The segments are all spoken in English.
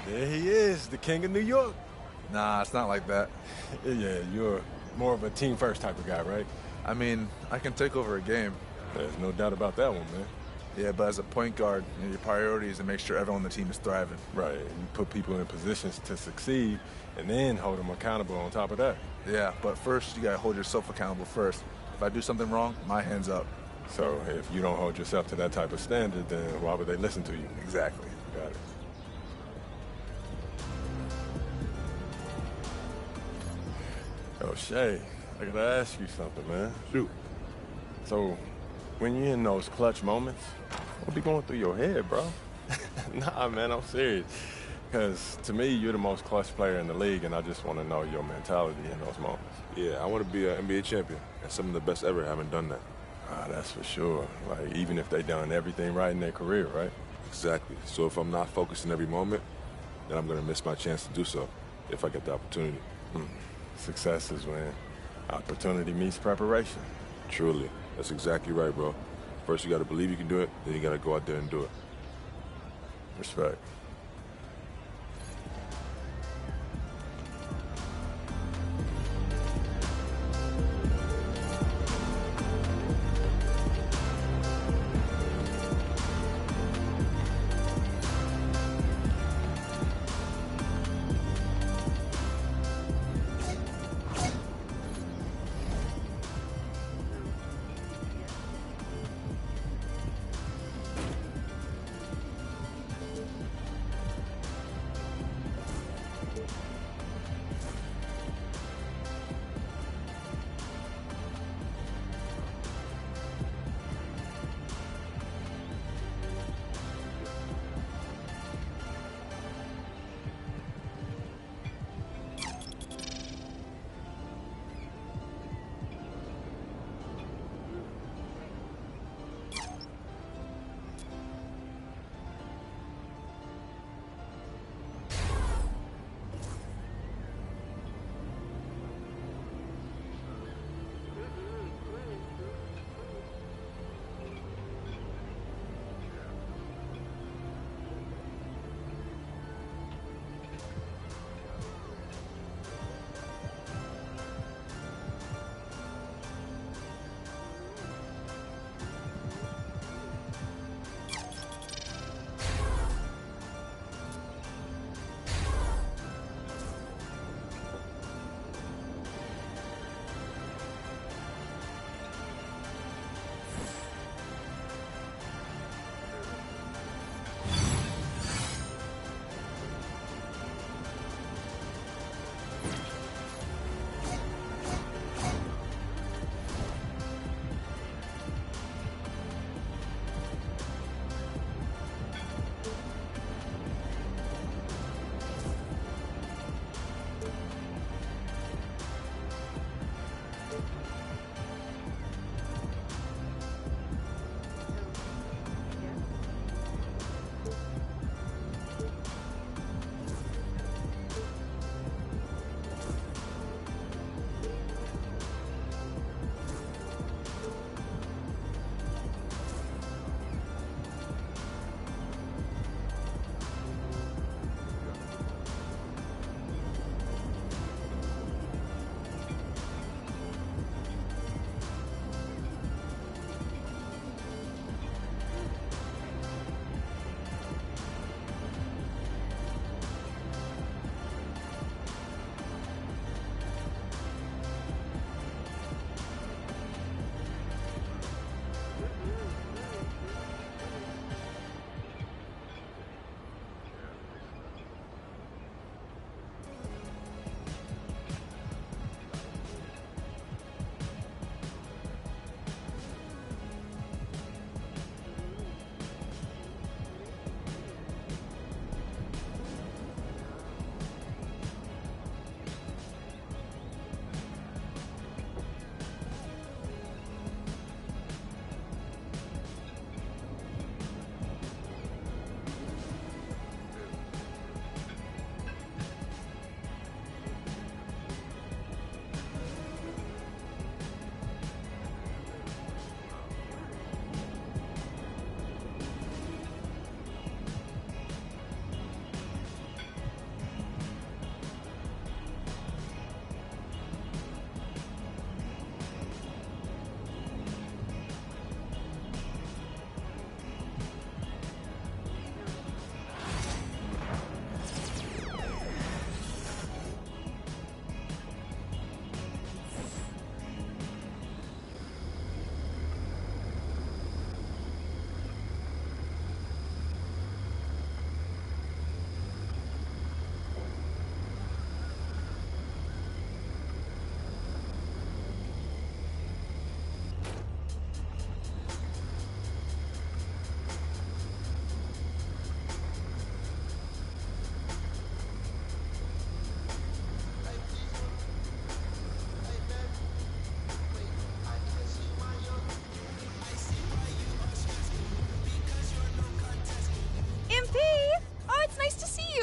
There he is, the king of New York. Nah, it's not like that. Yeah, you're more of a team first type of guy, right? I mean, I can take over a game. There's no doubt about that one, man. Yeah, but as a point guard, your priority is to make sure everyone on the team is thriving. Right, you put people in positions to succeed and then hold them accountable on top of that. Yeah, but first you gotta hold yourself accountable first. If I do something wrong, my hand's up. So if you don't hold yourself to that type of standard, then why would they listen to you? Exactly. Got it. Oh, Shay, I gotta ask you something, man. Shoot. So, when you're in those clutch moments, what be going through your head, bro? Nah, man, I'm serious. Because to me, you're the most clutch player in the league, and I just want to know your mentality in those moments. Yeah, I want to be an NBA champion, and some of the best ever haven't done that. Ah, that's for sure. Like, even if they done everything right in their career, right? Exactly. So if I'm not focused in every moment, then I'm going to miss my chance to do so if I get the opportunity. Success is when opportunity meets preparation. Truly. That's exactly right, bro. First, you got to believe you can do it, then you got to go out there and do it. Respect.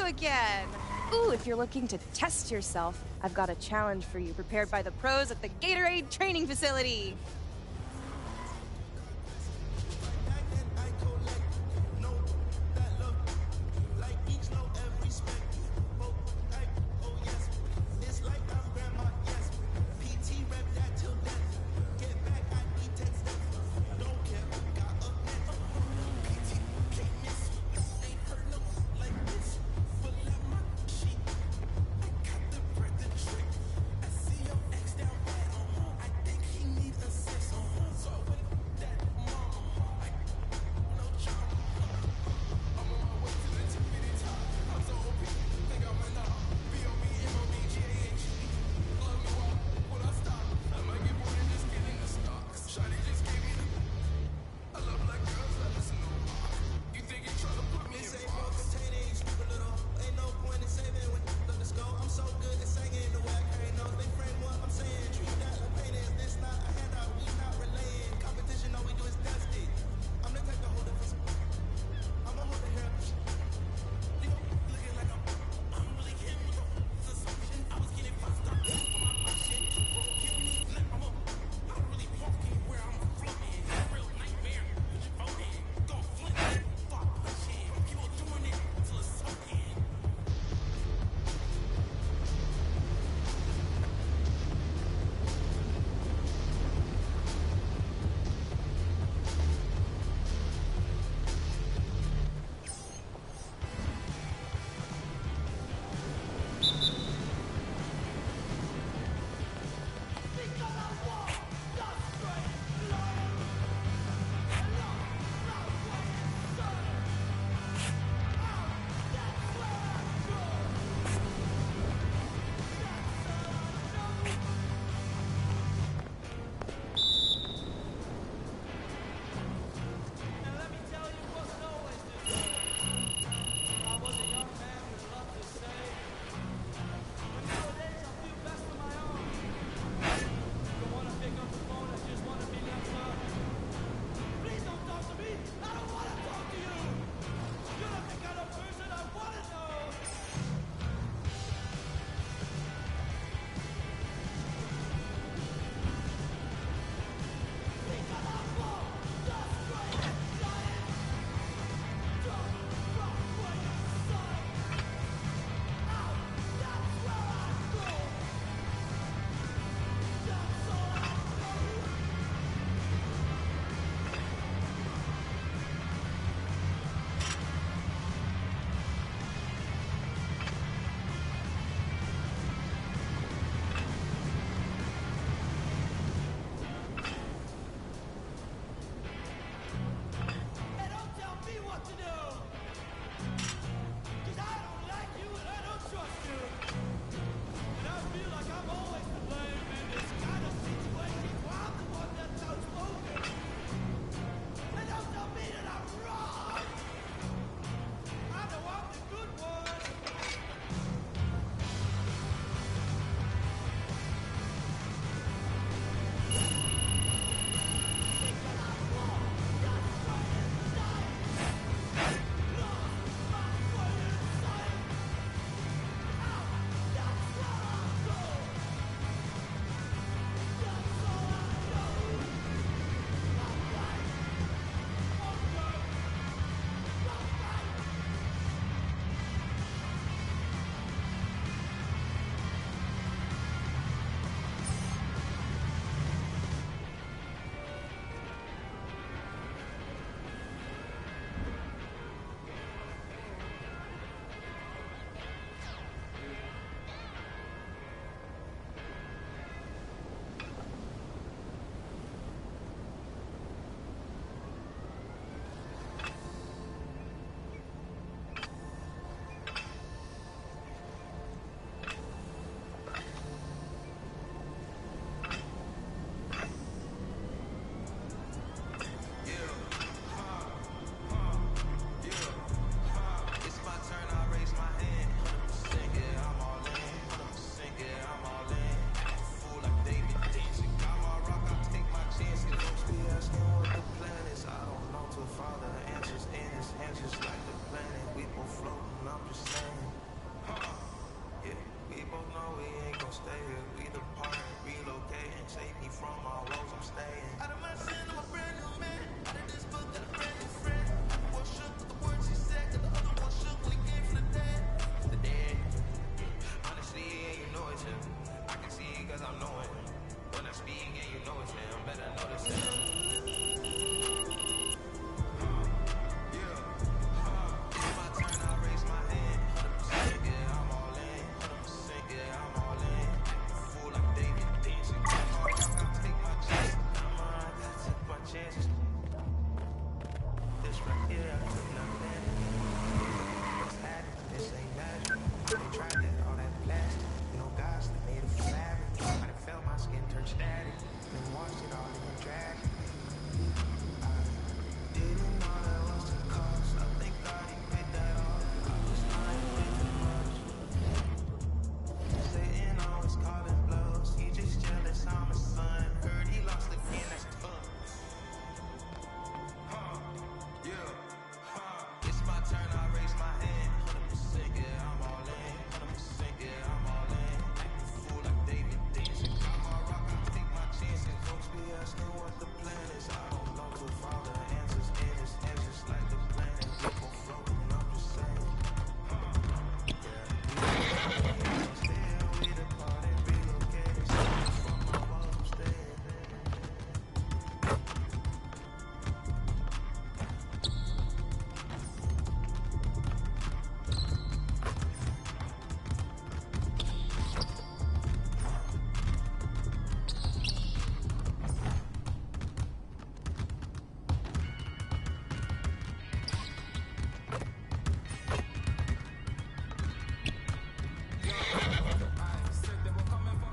you again. Ooh, if you're looking to test yourself, I've got a challenge for you prepared by the pros at the Gatorade Training Facility.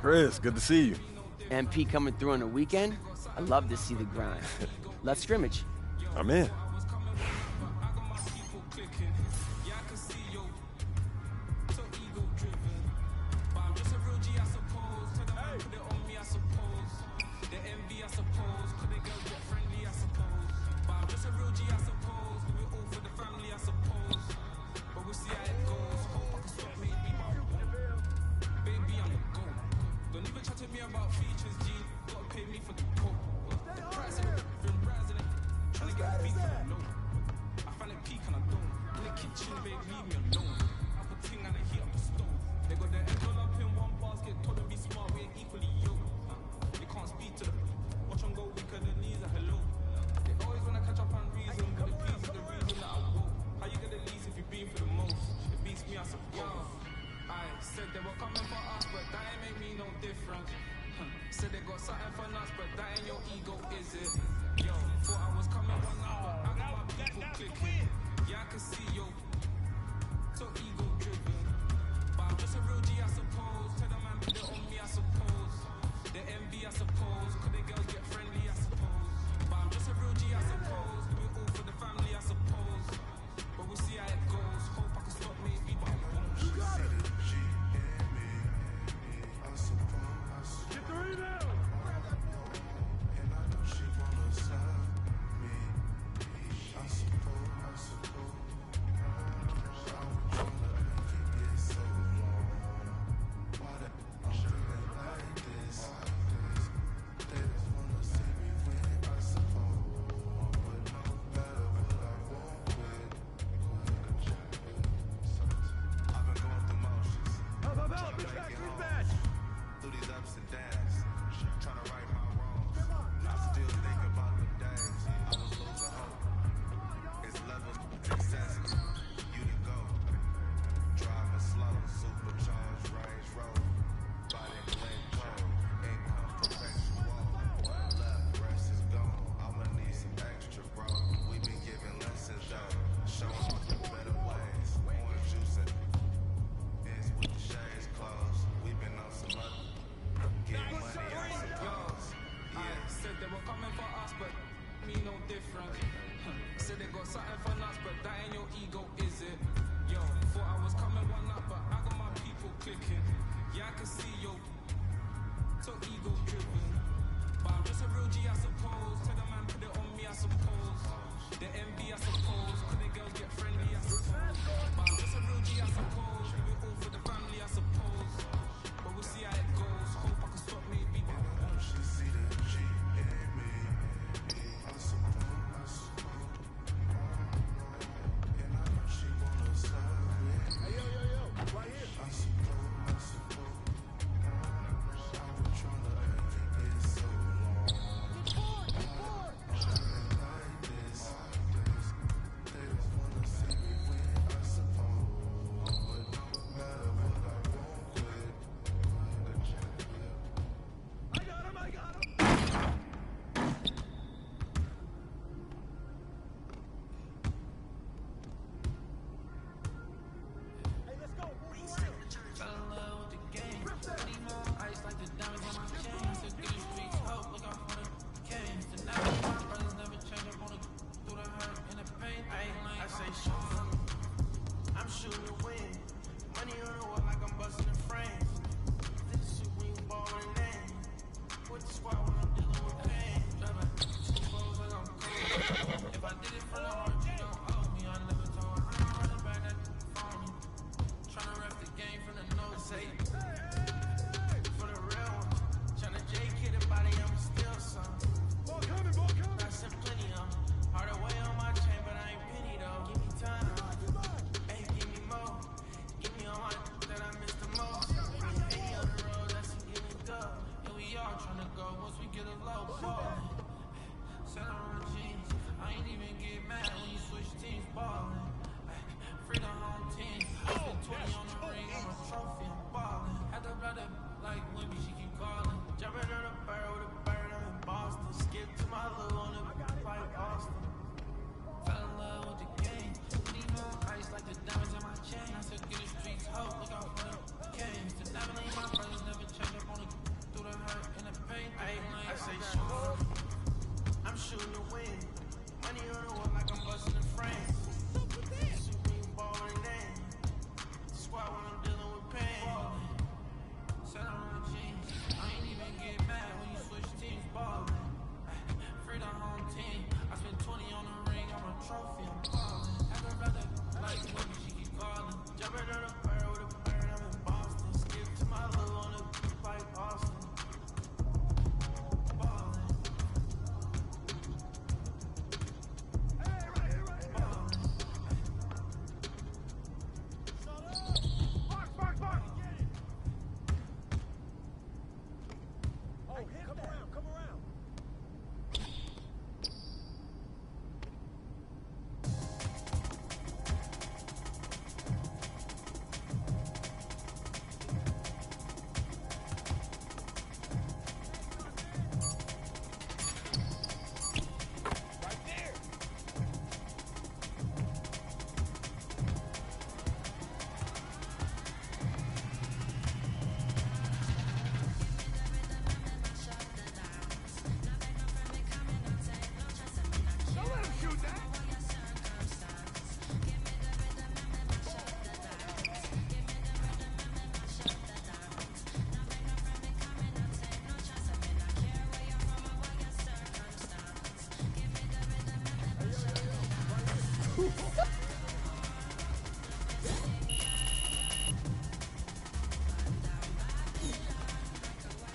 Chris, good to see you. MP coming through on the weekend? I love to see the grind. Let's scrimmage. I'm in.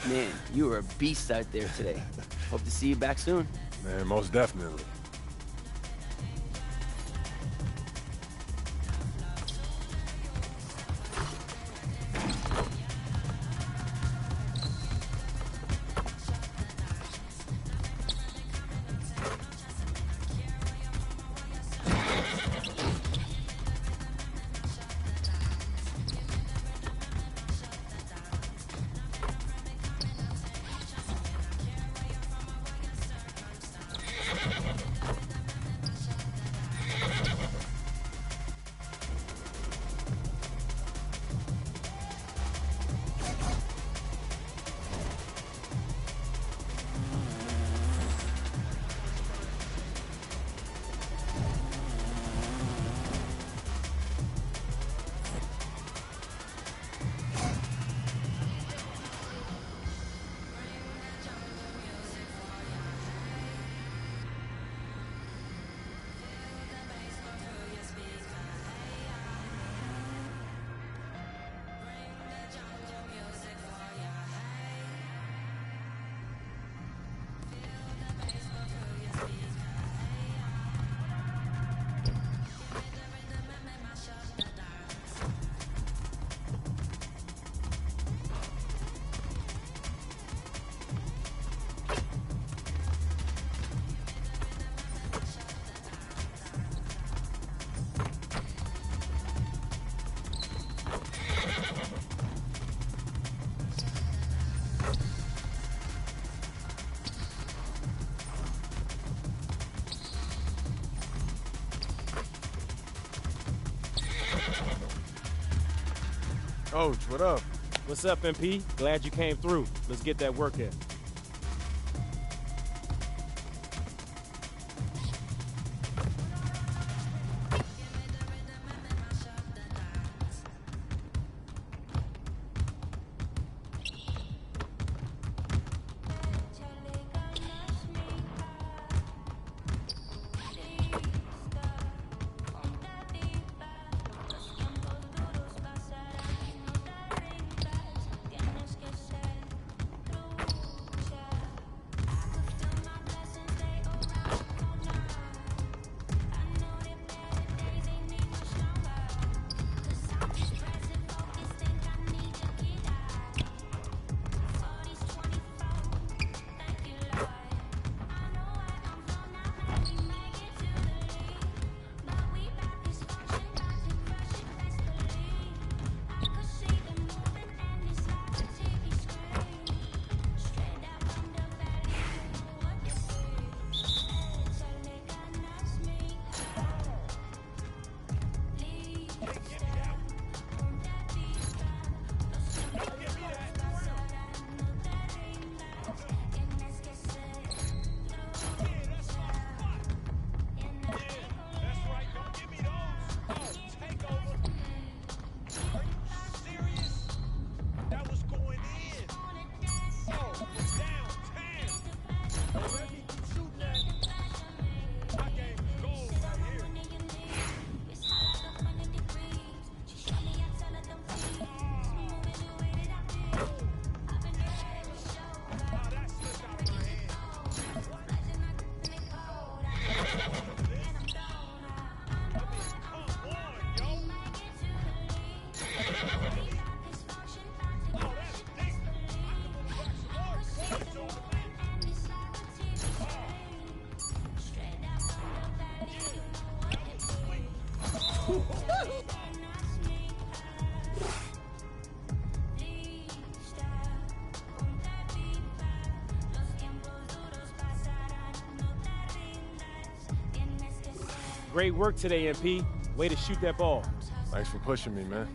Man, you were a beast out there today. Hope to see you back soon. Man, most definitely. Coach, what up? What's up, MP? Glad you came through. Let's get that work in. Great work today, MP. Way to shoot that ball. Thanks for pushing me, man.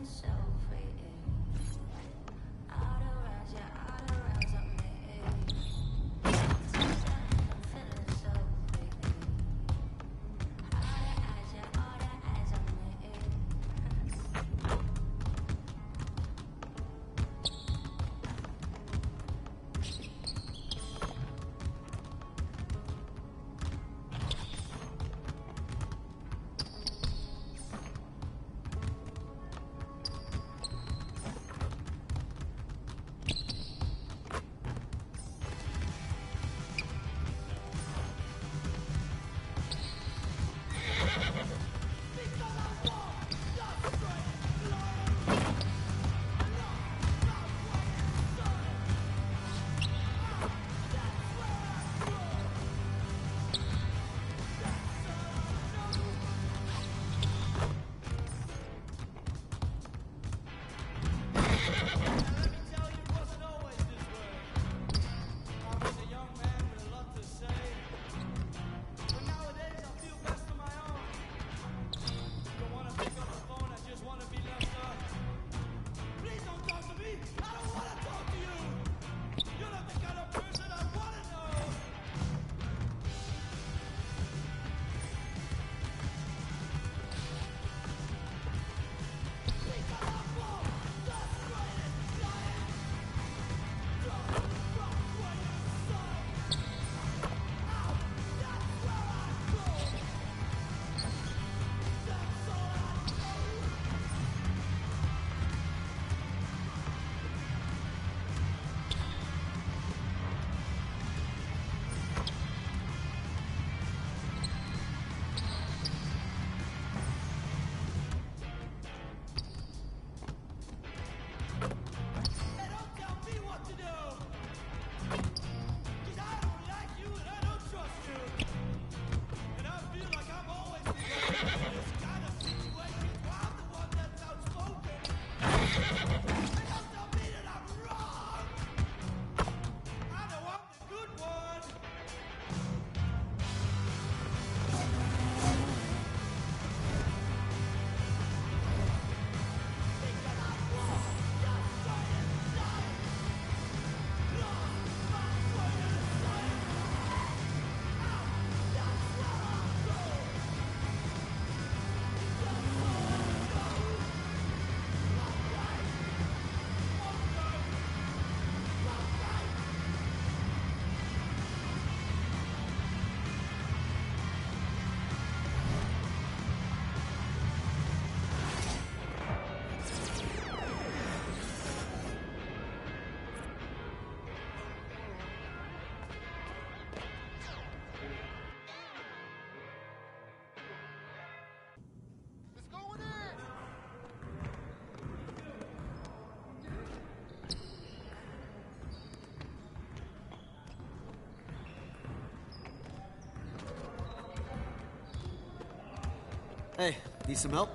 Hey, need some help?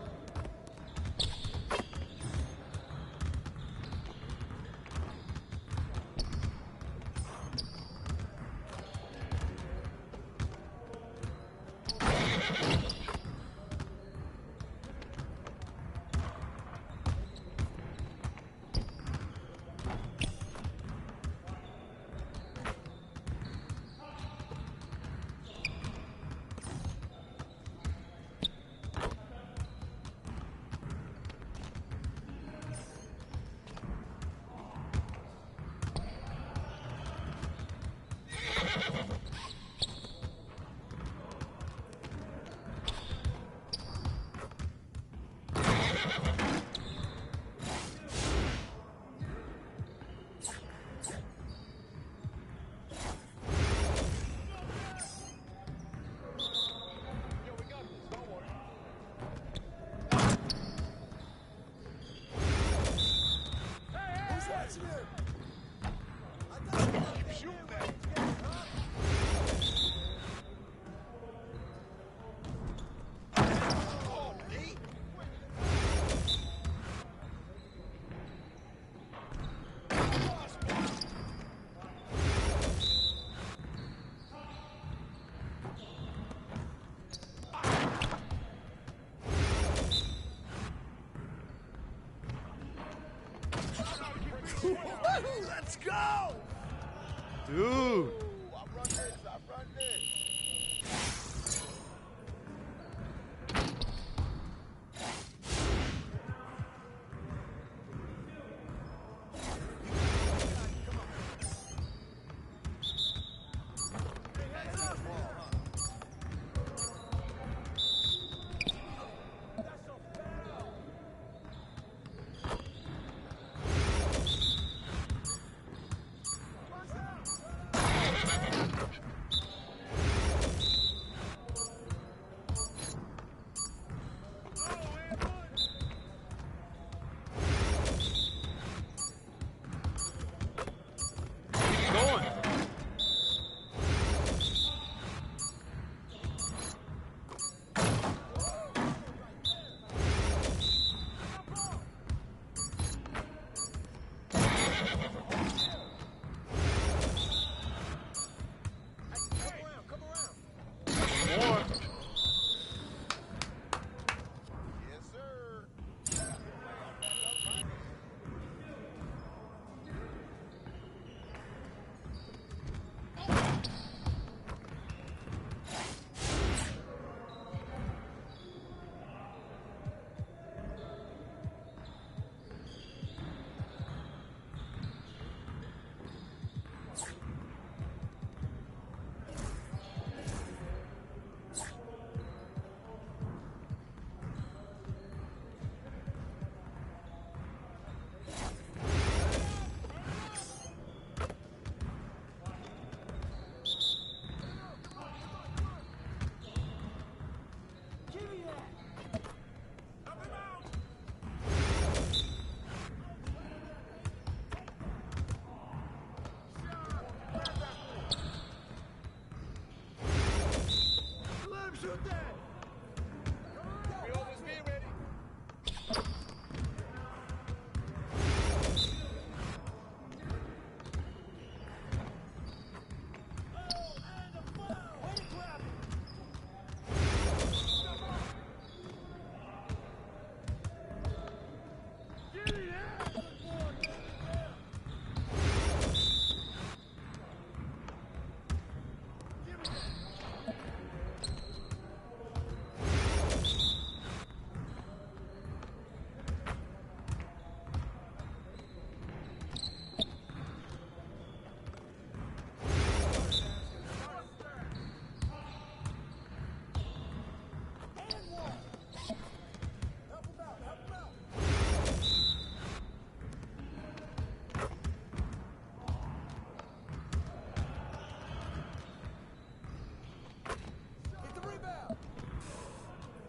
Let's go! Dude.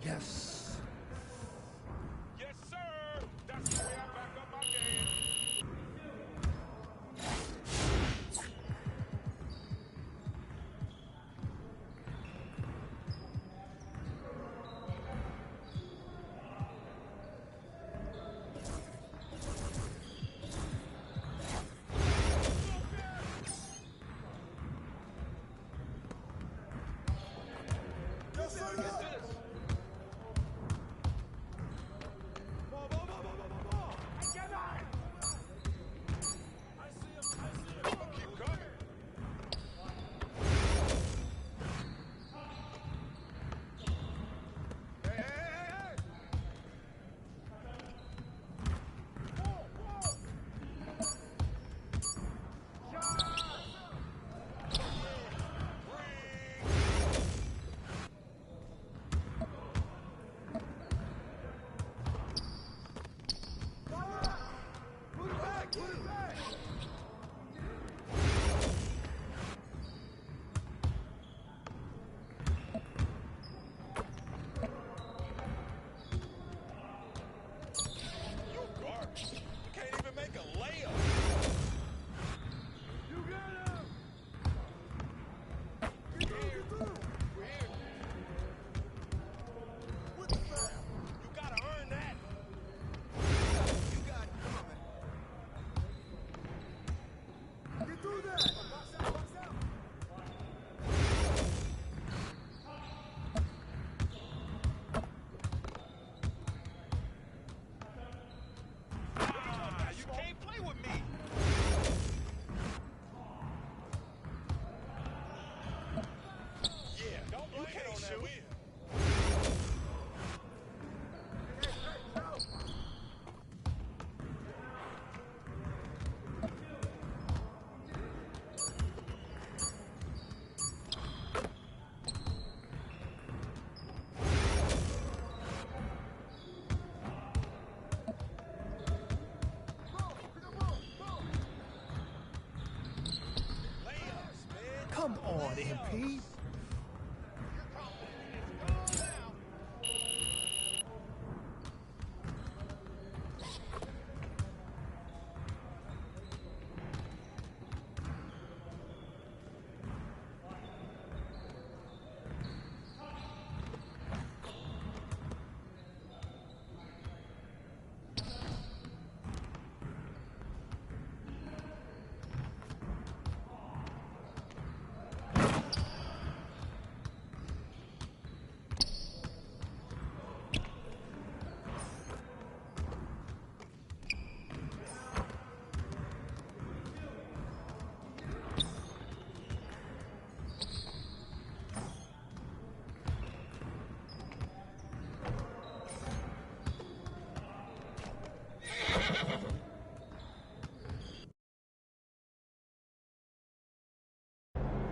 Yes. Yes, sir. That's the way I back up my game. Come on, MP.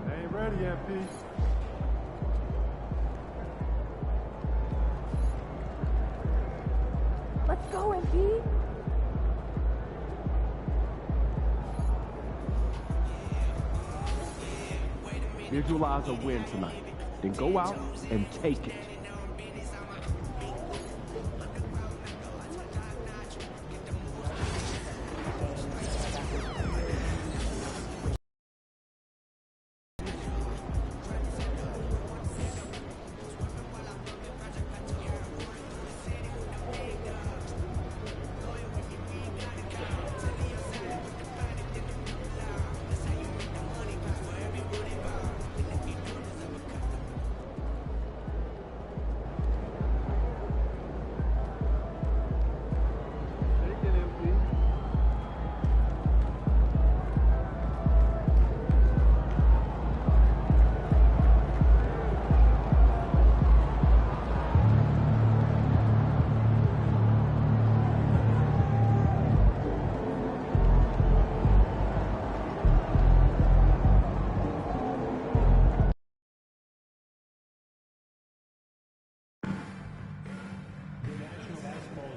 Ain't ready, MP. Let's go, MP. Visualize a win tonight. Then go out and take it.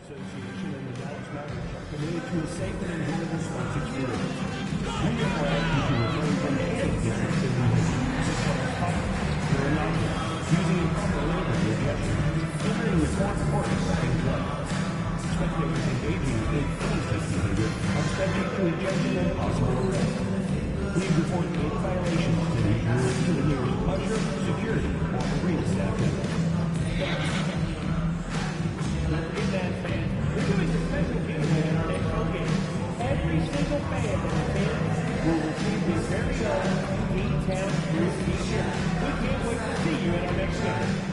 Association and the Dallas Mavericks are committed to a safe and enjoyable sports experience. We are glad you can refrain from any disrespectful behavior, such as talking or not, using improper language or gestures, Entering the fourth quarter starting play. Spectators engaging in any behavior are subject to ejection and possible arrest. Please report any violations to these rules to the nearest usher, security, or arena staff member. Don't forget that, fans. We're doing a special giveaway in our next home game. Every single fan that attends will receive his very own E-Town Group t-shirt. We can't wait to see you at our next game.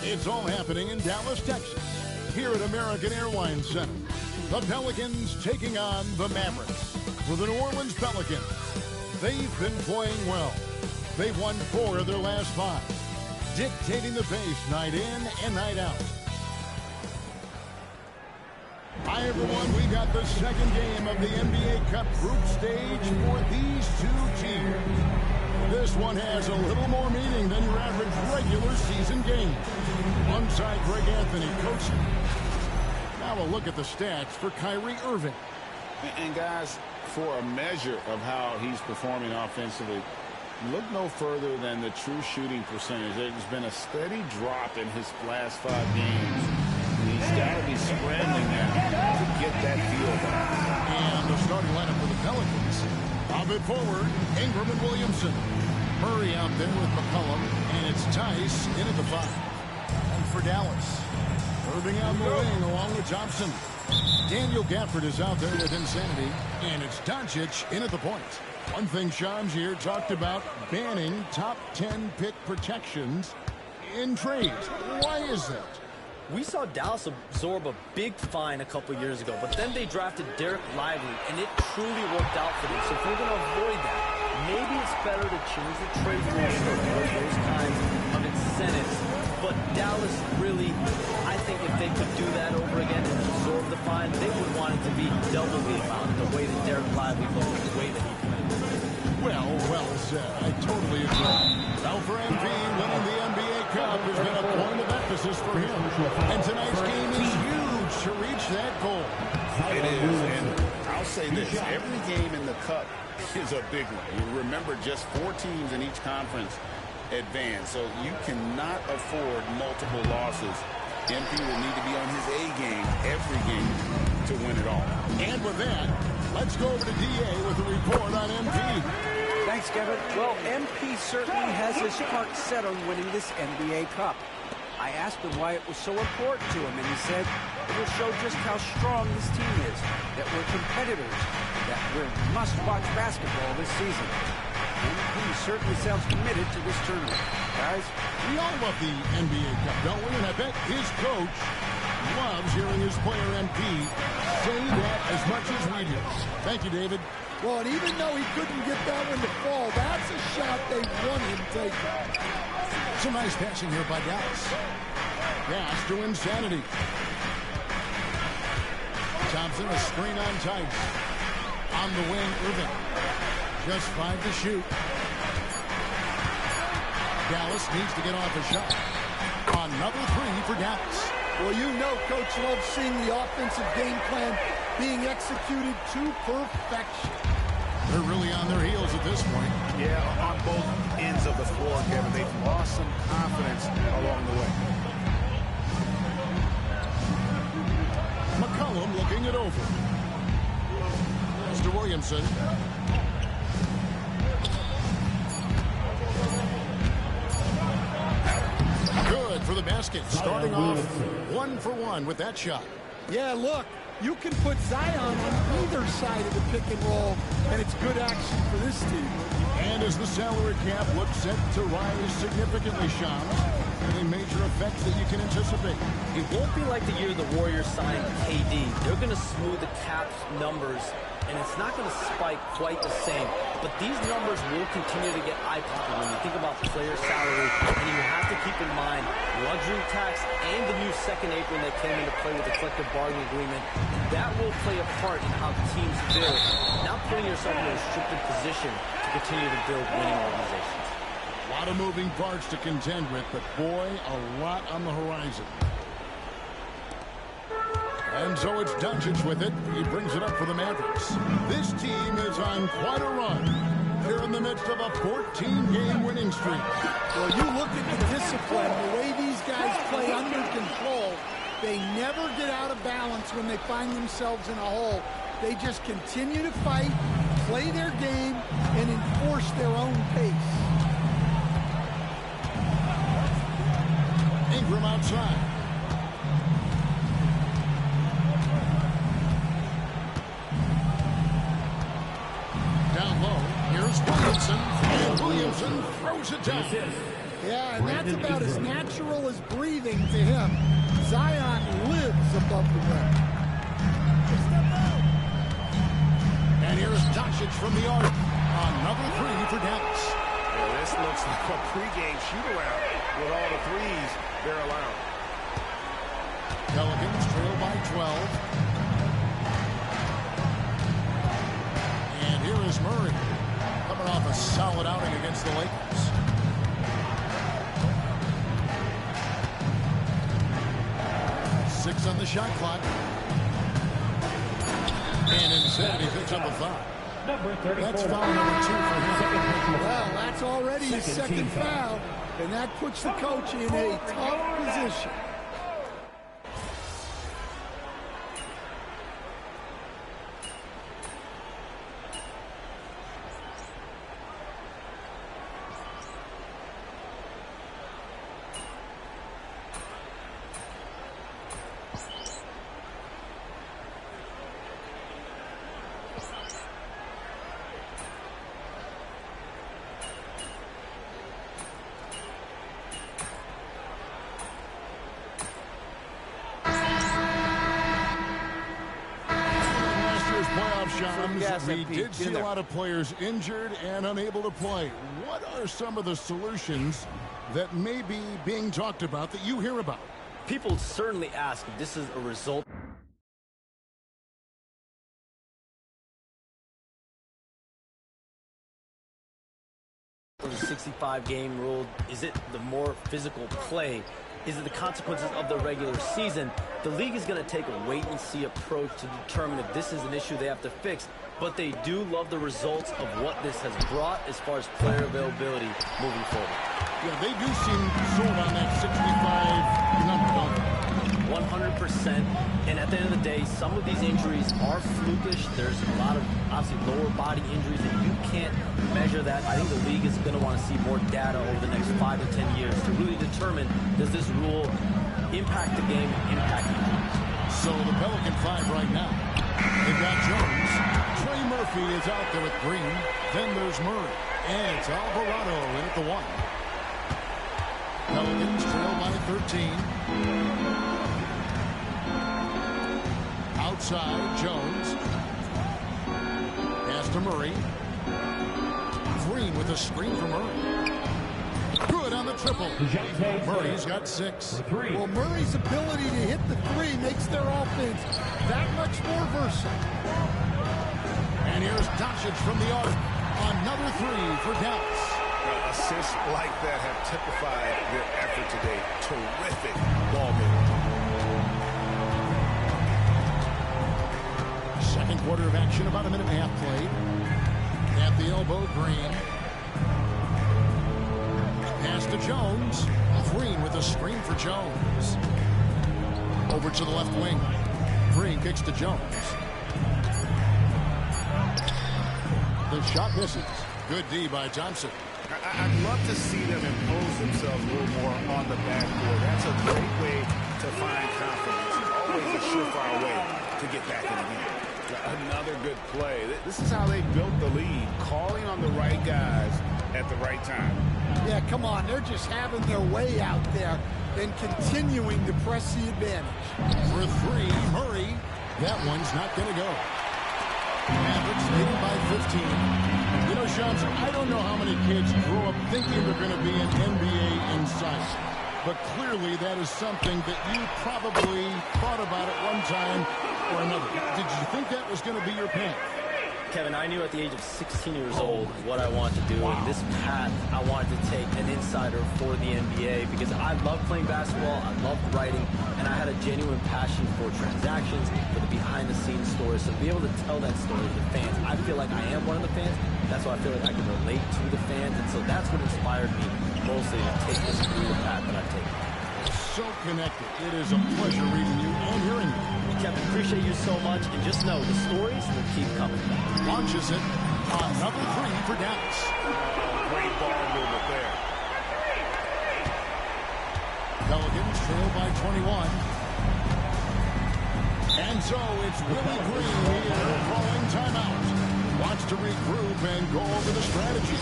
It's all happening in Dallas, Texas. Here at American Airlines Center, the Pelicans taking on the Mavericks. For the New Orleans Pelicans, they've been playing well. They've won 4 of their last 5, dictating the pace night in and night out. Hi, everyone. We got the second game of the NBA Cup group stage for these two teams. This one has a little more meaning than your average regular season game. Alongside Greg Anthony coaching. Now a look at the stats for Kyrie Irving. And guys, for a measure of how he's performing offensively, look no further than the true shooting percentage. There's been a steady drop in his last 5 games. He's got to be scrambling now to get that feel back. And the starting lineup for the Pelicans. Bob it forward, Ingram and Williamson. Murray out there with McCollum, and it's Tice in at the 5. And for Dallas, Irving out the wing along with Thompson. Daniel Gafford is out there with Insanity, and it's Doncic in at the point. One thing Shams here talked about, banning top 10 pick protections in trades. Why is that? We saw Dallas absorb a big fine a couple years ago, but then they drafted Derek Lively, and it truly worked out for them. So if we're going to avoid that, maybe it's better to change the trade rules to avoid those kinds of incentives. But Dallas really, I think if they could do that over again and absorb the fine, they would want it to be double the amount, the way that Derek Lively played, the way that he played. Well said. I totally agree. Now for MP, winning the NBA Cup has been a point of emphasis for him. And tonight's game is huge to reach that goal. It is, and I'll say this, every game in the Cup is a big one. You remember, just 4 teams in each conference advance, so you cannot afford multiple losses. MP will need to be on his A game every game to win it all. And with that, let's go over to DA with a report on MP. Thanks, Kevin. Well, MP certainly has his heart set on winning this NBA Cup. I asked him why it was so important to him, and he said it will show just how strong this team is, that we're competitors, that we're must-watch basketball this season. MP certainly sounds committed to this tournament. Guys, we all love the NBA Cup, don't we? And I bet his coach loves hearing his player MP say that as much as we do. Thank you, David. Well, and even though he couldn't get that one to fall, that's a shot they want him taking. Some nice passing here by Dallas. Pass to Insanity. Thompson, a screen on Tice. On the wing, Irving. Just 5 to shoot. Dallas needs to get off a shot. Another 3 for Dallas. Well, you know Coach loves seeing the offensive game plan being executed to perfection. They're really on their heels at this point. Yeah, on both ends of the floor, Kevin. They've lost some confidence along the way. McCollum looking it over. Mr. Williamson. Good for the basket. Starting off 1 for 1 with that shot. Yeah, look, you can put Zion on either side of the pick and roll, and it's good action for this team. And as the salary cap looks set to rise significantly, Shams, any major effects that you can anticipate? It won't be like the year the Warriors signed KD. They're going to smooth the cap's numbers, and it's not going to spike quite the same. But these numbers will continue to get eye-popping when you think about player salary, and you have to keep in mind luxury tax and the new second apron that came into play with the collective bargaining agreement. That will play a part in how teams build, not putting yourself in a restricted position to continue to build winning organizations. lot of moving parts to contend with, but boy, a lot on the horizon. And so it's Doncic with it. He brings it up for the Mavericks. This team is on quite a run. They're in the midst of a 14-game winning streak. Well, you look at the discipline, the way these guys play under control. They never get out of balance when they find themselves in a hole. They just continue to fight, play their game, and enforce their own pace. Ingram outside. Down low, here's Williamson, and Williamson throws it down. Yeah, and that's about as natural as breathing to him. Zion lives above the rim. And here's Doncic from the arc. Another three for Dallas. Yeah, this looks like a pregame shoot-around with all the threes they're allowed. Pelicans trail by 12. And here is Murray, coming off a solid outing against the Lakers. Six on the shot clock. And instead, he picks up a foul. That's foul number 2 for him. Well, that's already his second foul, and that puts the coach in a tough position. We did see a lot of players injured and unable to play. What are some of the solutions that may be being talked about that you hear about? People certainly ask if this is a result of the 65-game rule. Is it the more physical play? Is it the consequences of the regular season? The league is going to take a wait-and-see approach to determine if this is an issue they have to fix. But they do love the results of what this has brought as far as player availability moving forward. Yeah, they do seem sold on that 65 number, don't they? 100%. And at the end of the day, some of these injuries are flukish. There's a lot of, obviously, lower body injuries, and you can't measure that. I think the league is going to want to see more data over the next 5 to 10 years to really determine, does this rule impact the game, impact injuries? So the Pelican 5 right now. They've got Jones. Trey Murphy is out there with Green. Then there's Murray. And it's Alvarado in at the 1. Pelicans trail by 13. Outside, Jones. Pass to Murray. Green with a screen for Murray. Good on the triple. Murray's got 6. Well, Murray's ability to hit the 3 makes their offense that much more versatile. And here's Doncic from the arc. Another 3 for Dallas. Assists like that have typified their effort today. Terrific ball movement. Second quarter of action, about a minute and a half played. At the elbow, Green. Pass to Jones. Green with a screen for Jones. Over to the left wing. Green kicks to Jones. The shot misses. Good D by Thompson. I'd love to see them impose themselves a little more on the backboard. That's a great way to find confidence. It's always a surefire way to get back in the game. Another good play. This is how they built the lead, calling on the right guys at the right time. Yeah, come on. They're just having their way out there and continuing to press the advantage. For 3, Murray. That one's not going to go. Mavericks leading by 15. You know, Shams, I don't know how many kids grow up thinking they're going to be an NBA in sight. But clearly that is something that you probably thought about at one time or another. Did you think that was going to be your path? Kevin, I knew at the age of 16 years old what I wanted to do. And this path, I wanted to take an insider for the NBA because I love playing basketball, I love writing, and I had a genuine passion for transactions, for the behind-the-scenes stories. So to be able to tell that story to the fans, I feel like I am one of the fans. That's why I feel like I can relate to the fans. And so that's what inspired me mostly to take this through the path that I've taken. So connected. It is a pleasure reading you and hearing you. Kevin, appreciate you so much, and just know the stories will keep coming. Launches it on number 3 for Dallas. Great ball movement there. Pelicans trail by 21. And so it's Willie Green here calling timeout. Wants to regroup and go over the strategy.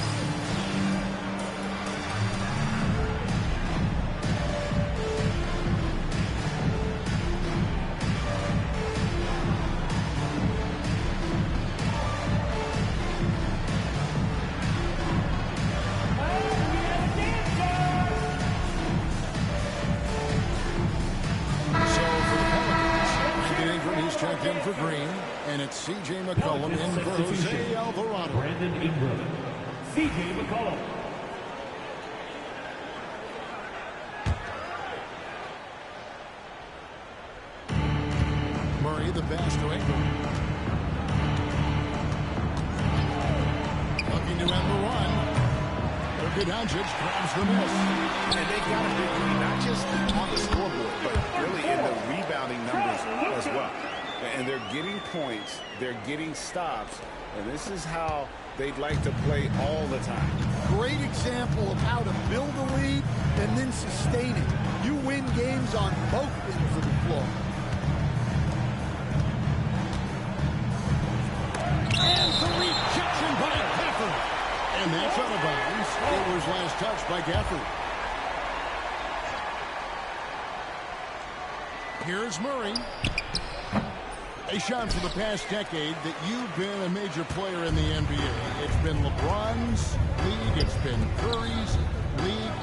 For Green, and it's C.J. McCollum in for Jose Alvarado. Brandon Ingram, C.J. McCollum. Murray, the pass to Ingram. Looking to end the run. Luka Doncic grabs the miss. And they got a big lead, not just on the scoreboard, but really in the rebounding numbers as well. And they're getting points, they're getting stops, and this is how they'd like to play all the time. Great example of how to build a lead and then sustain it. You win games on both ends of the floor. And the rejection by Gafford. And that's out of bounds. It was last touched by Gafford. Here's Murray. A shot for the past decade that you've been a major player in the NBA. It's been LeBron's league. It's been Curry's league.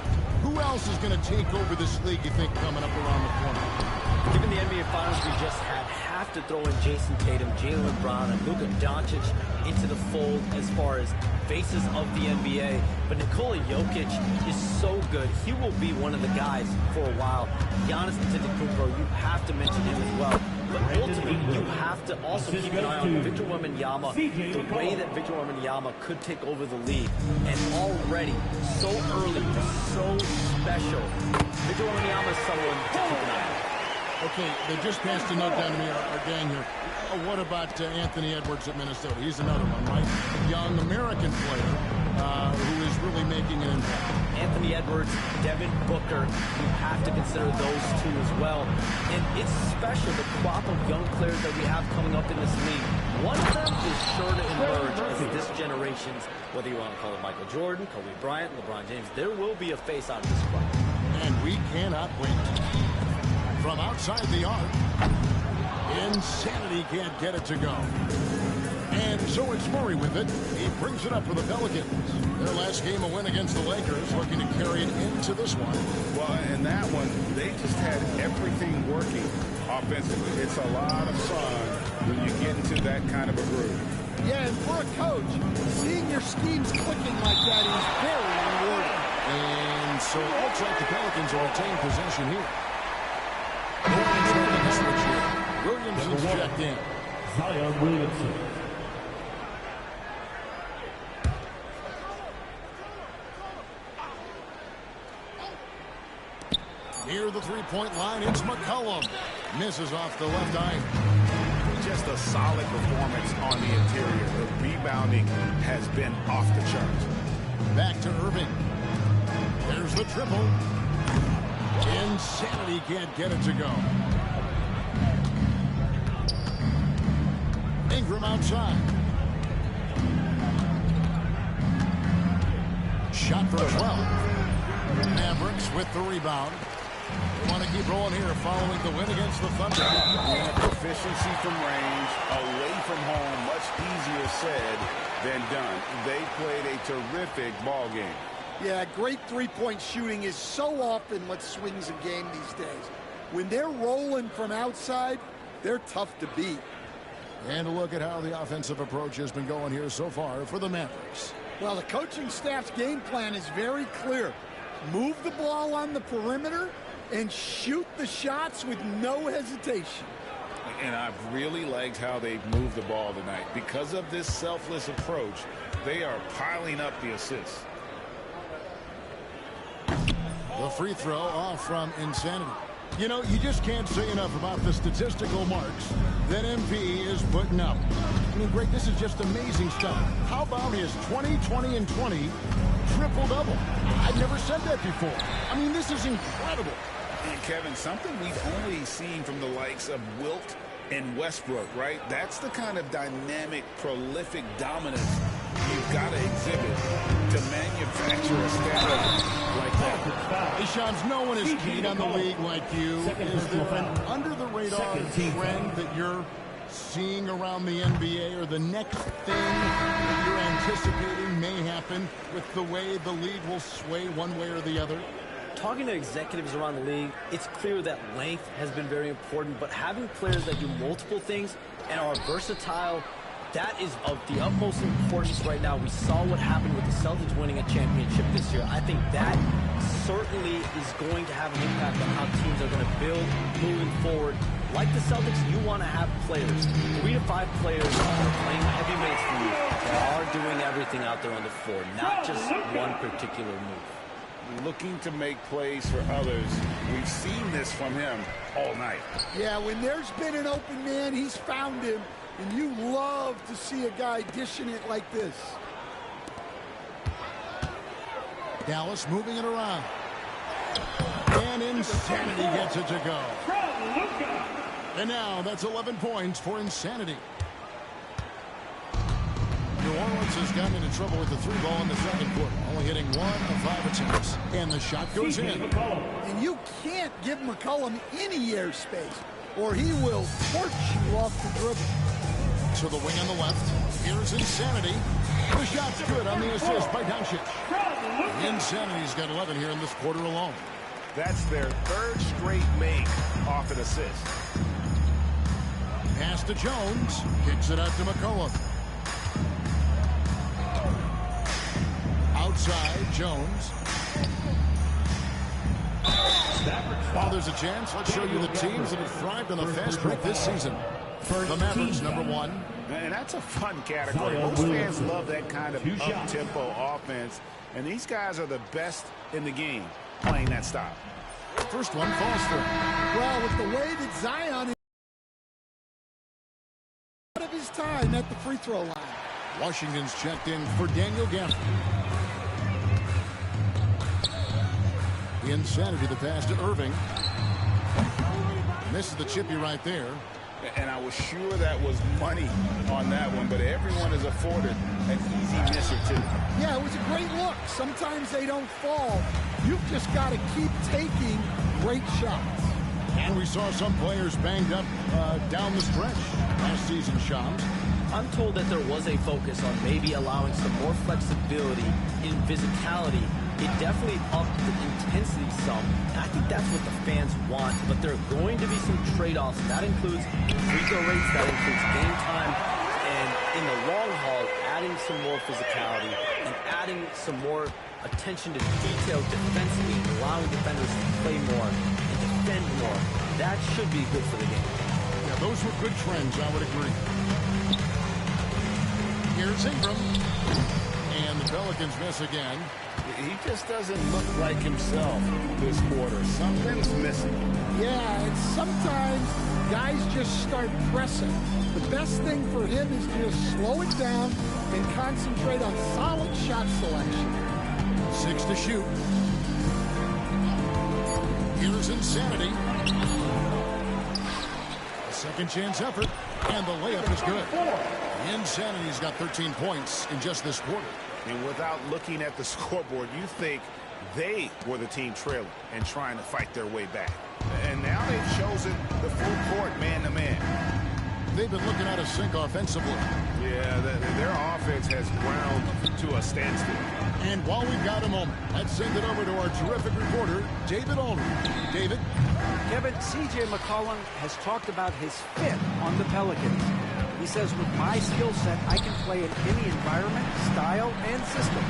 Who else is going to take over this league, you think, coming up around the corner? Given the NBA Finals we just had, have to throw in Jason Tatum, Jaylen Brown, and Luka Doncic into the fold as far as faces of the NBA. But Nikola Jokic is so good. He will be one of the guys for a while. Giannis Antetokounmpo, you have to mention him as well. But ultimately, you have to also keep an eye on Victor Wembanyama, the way that Victor Wembanyama could take over the league. And already, so early, so special. Victor Wembanyama is someone to keep an eye on. Okay, they just passed a note down to me, our gang here. What about Anthony Edwards at Minnesota? He's another one, right? A young American player who is really making an impact. Anthony Edwards, Devin Booker, you have to consider those two as well. And it's special, the crop of young players that we have coming up in this league. One of them is sure to emerge as this generation's, whether you want to call it Michael Jordan, Kobe Bryant, LeBron James, there will be a face out of this crop. And we cannot wait. From outside the arc, Insanity can't get it to go. And so it's Murray with it. He brings it up for the Pelicans. Their last game, a win against the Lakers, looking to carry it into this one. Well, in that one, they just had everything working offensively. It's a lot of fun when you get into that kind of a groove. Yeah, and for a coach, seeing your schemes clicking like that is very rewarding. And so it looks like the Pelicans will retain possession here. Nobody's making the switch here. Williamson's checked in. Zion Williamson. Near the three-point line, it's McCollum. Misses off the left eye. Just a solid performance on the interior. The rebounding has been off the charts. Back to Irving. There's the triple. Insanity can't get it to go. Ingram outside. Shot for 12. Mavericks with the rebound. They want to keep rolling here following the win against the Thunder. Yeah, proficiency from range, away from home, much easier said than done. They played a terrific ball game. Yeah, great three-point shooting is so often what swings a game these days. When they're rolling from outside, they're tough to beat. And a look at how the offensive approach has been going here so far for the Mavericks. Well, the coaching staff's game plan is very clear. Move the ball on the perimeter and shoot the shots with no hesitation. And I've really liked how they've moved the ball tonight. Because of this selfless approach, they are piling up the assists. The free throw off from Insanity. You know, you just can't say enough about the statistical marks that MP is putting up. I mean, Greg, this is just amazing stuff. How about his 20, 20, and 20 triple-double? I've never said that before. I mean, this is incredible. And, Kevin, something we've only seen from the likes of Wilt and Westbrook, right? That's the kind of dynamic, prolific dominance you've got to exhibit to manufacture a stat like that. Hey, Shams, no one is keen on the league like you. Is there an under-the-radar trend that you're seeing around the NBA, or the next thing that you're anticipating may happen with the way the league will sway one way or the other? Talking to executives around the league, it's clear that length has been very important, but having players that do multiple things and are versatile, that is of the utmost importance right now. We saw what happened with the Celtics winning a championship this year. I think that certainly is going to have an impact on how teams are going to build moving forward. Like the Celtics, you want to have players, 3 to 5 players who are playing heavy minutes for you, that are doing everything out there on the floor, not just one particular move. Looking to make plays for others. We've seen this from him all night. Yeah, when there's been an open man, he's found him. And you love to see a guy dishing it like this. Dallas moving it around. And Insanity gets it to go. And now that's 11 points for Insanity. New Orleans has gotten into trouble with the 3-ball in the second quarter, only hitting 1 of 5 attempts. And the shot goes in. And you can't give McCollum any airspace, or he will torch you off the dribble. To the wing on the left. Here's Insanity. The shot's good on the assist by Doncic. Insanity's got 11 here in this quarter alone. That's their 3rd straight make off an assist. Pass to Jones. Kicks it out to McCollum. Outside, Jones. While there's a chance, let's show you the teams that have thrived on the fast break this season. The Mavericks, number 1. And that's a fun category. Most fans love that kind of up-tempo offense. And these guys are the best in the game playing that style. First one falls for him. Well, with the way that Zion is out of his time at the free throw line. Washington's checked in for Daniel Gafford. The Insanity, the pass to Irving. Misses the chippy right there. And I was sure that was money on that one, but everyone is afforded an easy miss or two. Yeah, it was a great look. Sometimes they don't fall. You've just got to keep taking great shots. And we saw some players banged up down the stretch last season, Shams. I'm told that there was a focus on maybe allowing some more flexibility in physicality. It definitely upped the intensity some, and I think that's what the fans want, but there are going to be some trade-offs. That includes free throw rates, that includes game time, and in the long haul, adding some more physicality and adding some more attention to detail defensively, allowing defenders to play more and defend more. That should be good for the game. Yeah, those were good trends, I would agree. Here's Ingram. And the Pelicans miss again. He just doesn't look like himself this quarter. Something's missing. Yeah, and sometimes guys just start pressing. The best thing for him is to just slow it down and concentrate on solid shot selection. 6 to shoot. Here's Insanity. A second chance effort, and the layup is good. Insanity's got 13 points in just this quarter. And without looking at the scoreboard, you think they were the team trailing and trying to fight their way back. And now they've chosen the full court man-to-man. They've been looking at a sink offensively. Yeah, their offense has ground to a standstill. And while we've got a moment, let's send it over to our terrific reporter, David Aldridge. David? Kevin, C.J. McCollum has talked about his fit on the Pelicans. He says, with my skill set, I can play in any environment, style, and system.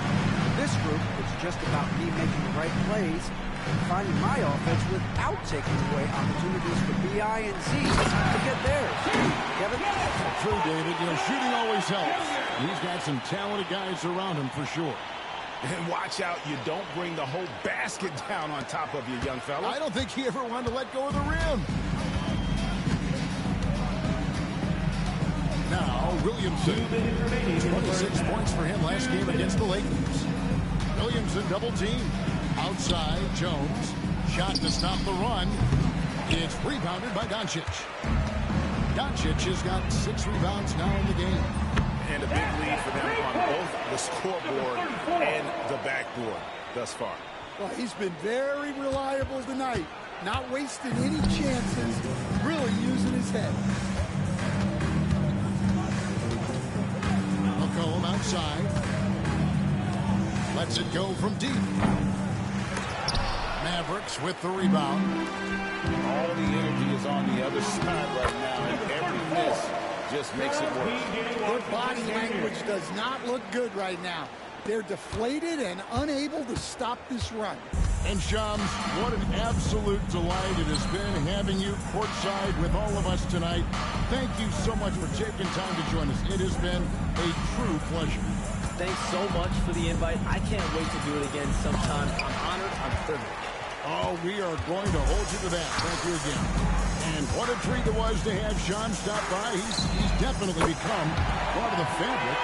This group, it's just about me making the right plays and finding my offense without taking away opportunities for B.I. and Z to get theirs. Kevin? True, David. You know, shooting always helps. He's got some talented guys around him for sure. And watch out, you don't bring the whole basket down on top of you, young fella. I don't think he ever wanted to let go of the rim. Now, Williamson. 26 points for him last game against the Lakers. Williamson double team. Outside, Jones. Shot to stop the run. It's rebounded by Doncic. Doncic has got 6 rebounds now in the game. And a big lead for them on both the scoreboard and the backboard thus far. Well, he's been very reliable tonight. Not wasting any chances. Really using his head. McCollum outside. Lets it go from deep. Mavericks with the rebound. All the energy is on the other side right now, and every miss just makes it worse. Their body language does not look good right now. They're deflated and unable to stop this run. And Shams, what an absolute delight it has been having you courtside with all of us tonight. Thank you so much for taking time to join us. It has been a true pleasure. Thanks so much for the invite. I can't wait to do it again sometime. I'm honored. I'm privileged. Oh, we are going to hold you to that. Thank you again. And what a treat it was to have Sean stop by. He's definitely become part of the fabric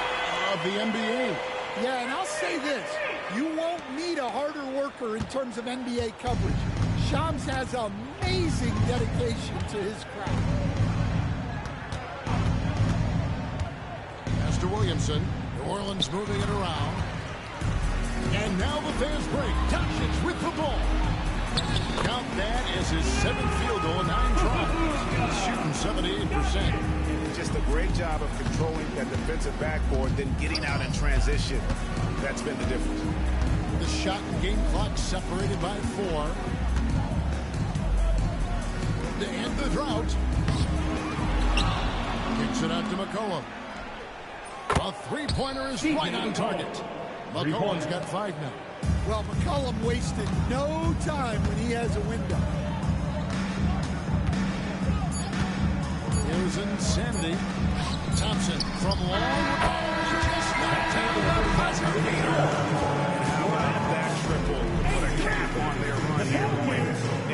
of the NBA. Yeah, and I'll say this. You won't need a harder worker in terms of NBA coverage. Shams has amazing dedication to his craft. As to Williamson, New Orleans moving it around. And now the fans break. Doncic with the ball. Count that as his 7th field goal, 9 tries. Shooting 78%. Just a great job of controlling that defensive backboard, then getting out in transition. That's been the difference. The shot and game clock separated by 4. To end the drought. Kicks it out to McCollum. A three-pointer is right on target. McCollum's got 5 now. Well, McCollum wasted no time when he has a window. Here's Insanity. Thompson from long range. Just not able to And how about that triple to put a cap on their run here going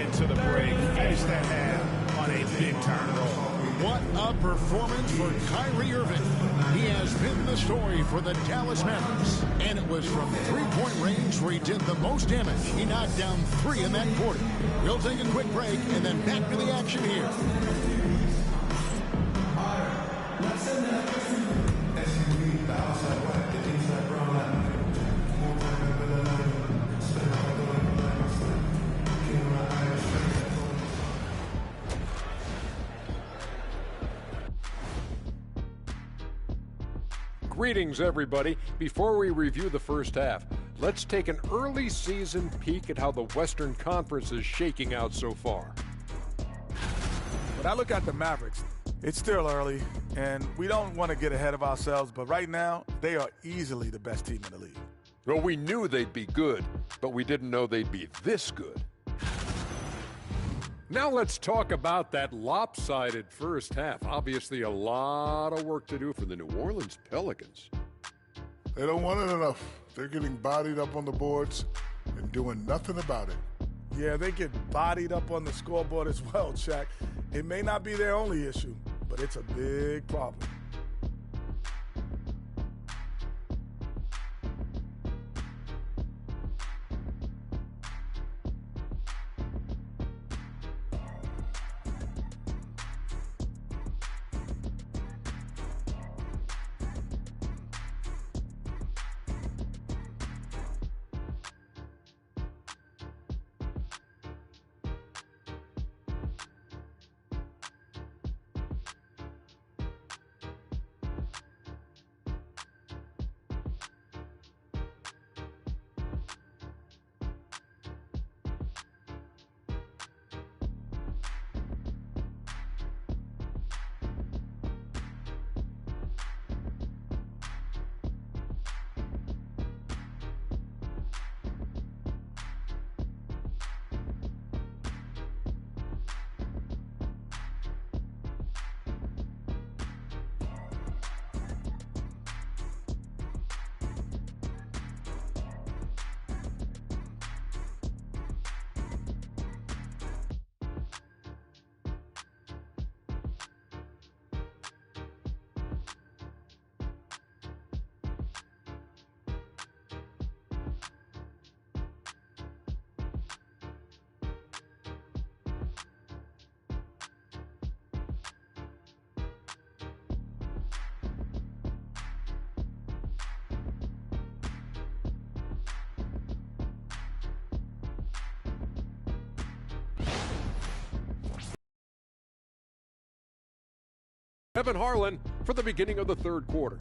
into the break. Finish that half on a big-time roll. What a performance for Kyrie Irving. He has been the story for the Dallas Mavericks. And it was from three-point range where he did the most damage. He knocked down 3 in that quarter. We'll take a quick break and then back to the action here. Greetings, everybody. Before we review the first half, let's take an early season peek at how the Western Conference is shaking out so far. When I look at the Mavericks, it's still early, and we don't want to get ahead of ourselves, but right now, they are easily the best team in the league. Well, we knew they'd be good, but we didn't know they'd be this good. Now let's talk about that lopsided first half. Obviously, a lot of work to do for the New Orleans Pelicans. They don't want it enough. They're getting bodied up on the boards and doing nothing about it. Yeah, they get bodied up on the scoreboard as well, Shaq. It may not be their only issue, but it's a big problem. Kevin Harlan for the beginning of the third quarter.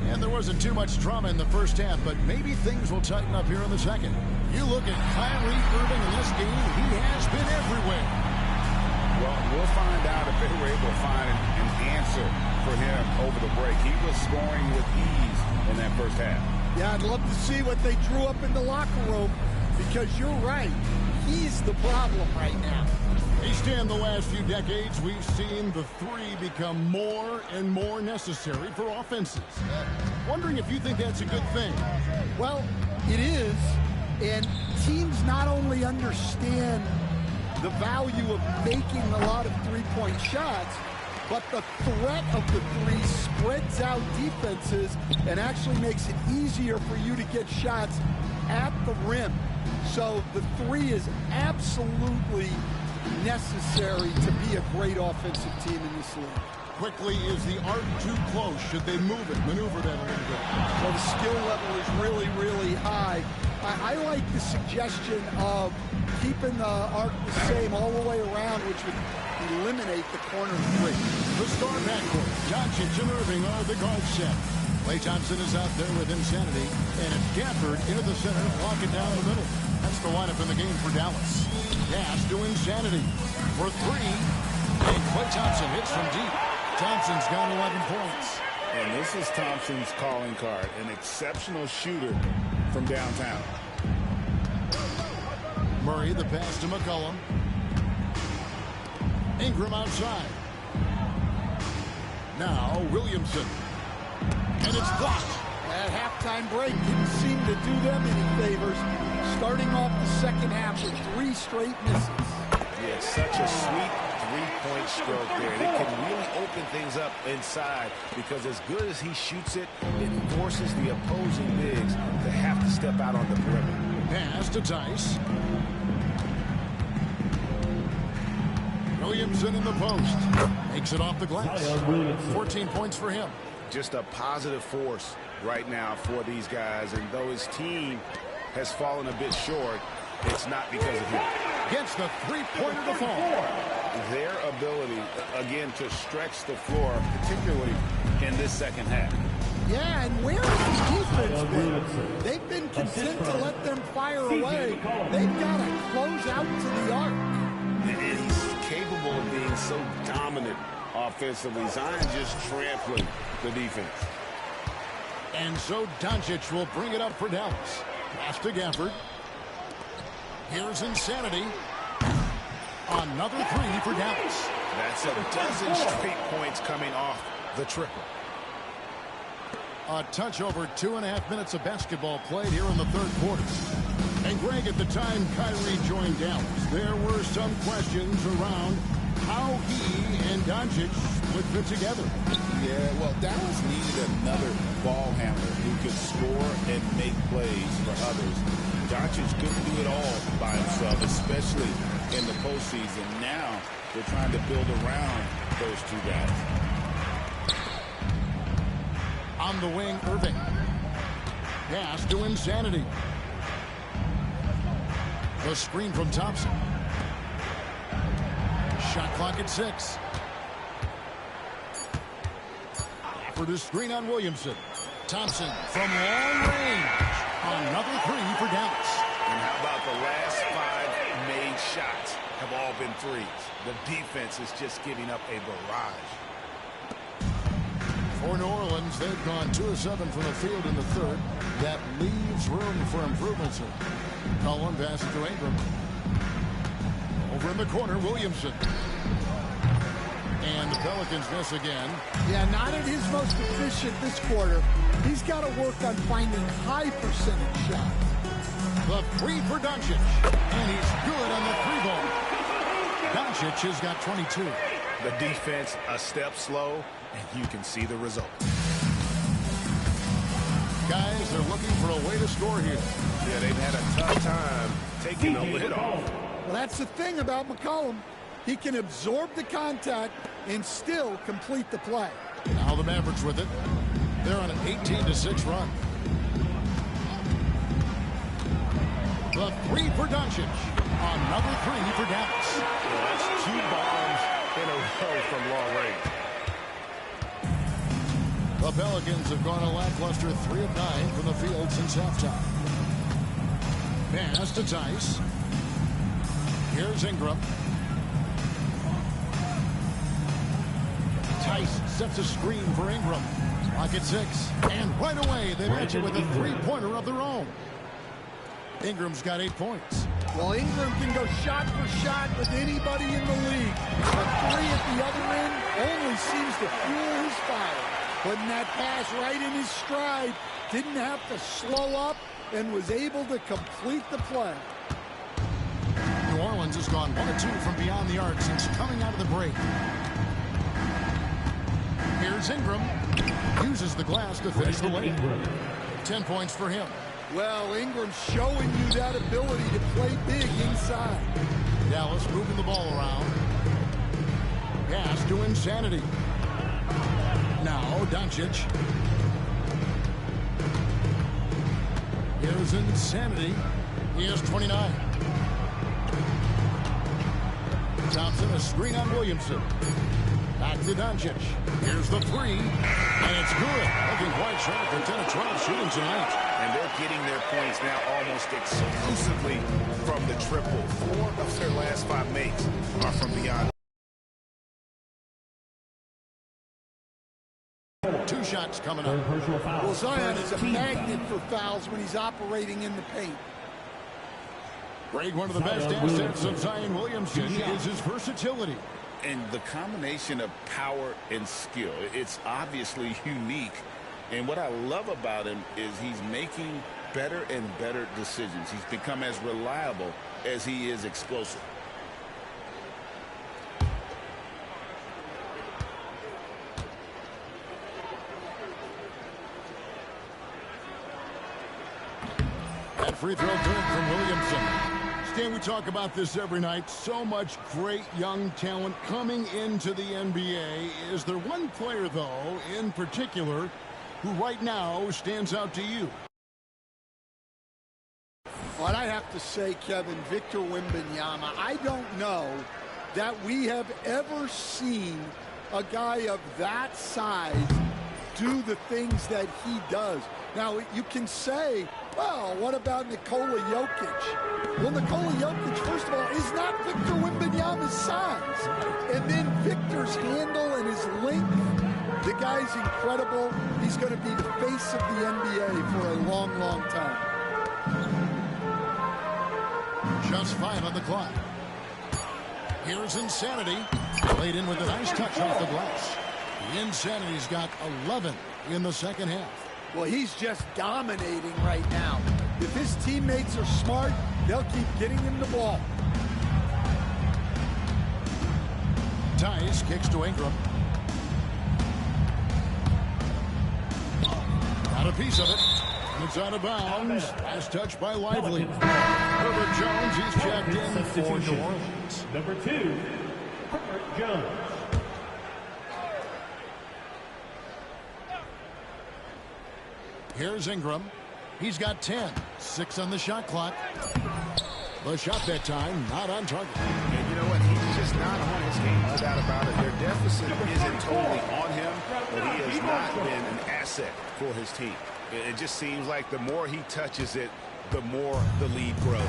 And there wasn't too much drama in the first half, but maybe things will tighten up here in the second. You look at Kyrie Irving in this game, he has been everywhere. Well, we'll find out if they were able to find an answer for him over the break. He was scoring with ease in that first half. Yeah, I'd love to see what they drew up in the locker room, because you're right. He's the problem right now. In the last few decades, we've seen the three become more and more necessary for offenses. Wondering if you think that's a good thing. Well, it is, and teams not only understand the value of making a lot of three-point shots, but the threat of the three spreads out defenses and actually makes it easier for you to get shots at the rim. So the three is absolutely necessary to be a great offensive team in this league. Quickly, is the arc too close? Should they maneuver that a little bit? Well, the skill level is really, really high. I like the suggestion of keeping the arc the same all the way around, which would eliminate the corner three. The star backcourt, Doncic and Irving are the guard set. Klay Thompson is out there with Insanity, and it's Gafford into the center, blocking down the middle. That's the lineup in the game for Dallas. Pass to Insanity for three, and Klay Thompson hits from deep. Thompson's got 11 points. And this is Thompson's calling card, an exceptional shooter from downtown. Murray, the pass to McCollum. Ingram outside. Now Williamson. And it's blocked. That halftime break didn't seem to do them any favors. Starting off the second half with 3 straight misses. Yeah, such a sweet three-point stroke there. And it can really open things up inside, because as good as he shoots it, it forces the opposing bigs to have to step out on the perimeter. Pass to Tice. Williamson in the post. Makes it off the glass. 14 points for him. Just a positive force right now for these guys. And though his team has fallen a bit short, it's not because of him. Gets the three-pointer to fall. Their ability, again, to stretch the floor, particularly in this second half. Yeah, and where has the defense been? They've been content to let them fire away. They've got to close out to the arc. And he's capable of being so dominant offensively. Zion just trampling the defense. And so Doncic will bring it up for Dallas. Pass to Gafford. Here's Insanity. Another three for Dallas. That's a dozen straight points coming off the triple. A touch over 2.5 minutes of basketball played here in the third quarter. And Greg, at the time Kyrie joined Dallas, there were some questions around how he and Doncic would fit together. Yeah, well, Dallas needed another ball handler who could score and make plays for others. Doncic couldn't do it all by himself, especially in the postseason. Now they're trying to build around those two guys. On the wing, Irving. Pass to Insanity. The screen from Thompson. Shot clock at 6. For the screen on Williamson. Thompson from long range. Another three for Dallas. And how about the last 5 made shots have all been threes? The defense is just giving up a barrage. For New Orleans, they've gone 2 of 7 from the field in the third. That leaves room for improvements here. Cullen passes to Ingram. Over in the corner, Williamson. And the Pelicans miss again. Yeah, not at his most efficient this quarter. He's got to work on finding high percentage shots. The three for Doncic. And he's good on the 3-ball. Doncic has got 22. The defense a step slow, and you can see the result. Guys, they're looking for a way to score here. Yeah, they've had a tough time taking the lid off. Well, that's the thing about McCollum. He can absorb the contact, and still complete the play. Now the Mavericks with it. They're on an 18-6 run. The three for Doncic. Another three for Dallas. Well, that's 2 bombs in a row from long range. The Pelicans have gone a lackluster 3 of 9 from the field since halftime. Pass to Tice. Here's Ingram. Tice sets a screen for Ingram. Clock at 6. And right away, they match it with a three-pointer of their own. Ingram's got 8 points. Well, Ingram can go shot for shot with anybody in the league. A three at the other end only seems to fuel his fire. Putting that pass right in his stride. Didn't have to slow up and was able to complete the play. New Orleans has gone 1 of 2 from beyond the arc since coming out of the break. Here's Ingram. Uses the glass to finish the layup. 10 points for him. Well, Ingram's showing you that ability to play big inside. Dallas moving the ball around. Pass to Insanity. Now Doncic. Here's Insanity. He has 29. Thompson, a screen on Williamson. Back to Doncic. Here's the three. And it's good. Looking quite sharp for 10 of 12 shooting tonight. And they're getting their points now almost exclusively from the triple. 4 of their last 5 makes are from beyond. 2 shots coming up. Well, Zion is a magnet for fouls when he's operating in the paint. Greg, one of the best assets of Zion Williamson is his versatility. And the combination of power and skill, it's obviously unique. And what I love about him is he's making better and better decisions. He's become as reliable as he is explosive. That free throw good from Williamson. Stan, we talk about this every night. So much great young talent coming into the NBA. Is there one player, though, in particular, who right now stands out to you? Well, I have to say, Kevin, Victor Wembanyama. I don't know that we have ever seen a guy of that size do the things that he does. Now, you can say, well, what about Nikola Jokic? Well, Nikola Jokic, first of all, is not Victor Wembanyama's size. And then Victor's handle and his length. The guy's incredible. He's going to be the face of the NBA for a long, long time. Just 5 on the clock. Here's Insanity. Played in with a nice touch off the glass. The Insanity's got 11 in the second half. Well, he's just dominating right now. If his teammates are smart, they'll keep getting him the ball. Tice kicks to Ingram. Got a piece of it. And it's out of bounds. Last touch by Lively. Herbert Jones, he's checked in for New Orleans. Number 2, Herbert Jones. Here's Ingram. He's got 10. 6 on the shot clock. The shot that time, not on target. And you know what? He's just not on his game, no doubt about it. Their deficit isn't totally on him, but he has not been an asset for his team. It just seems like the more he touches it, the more the lead grows.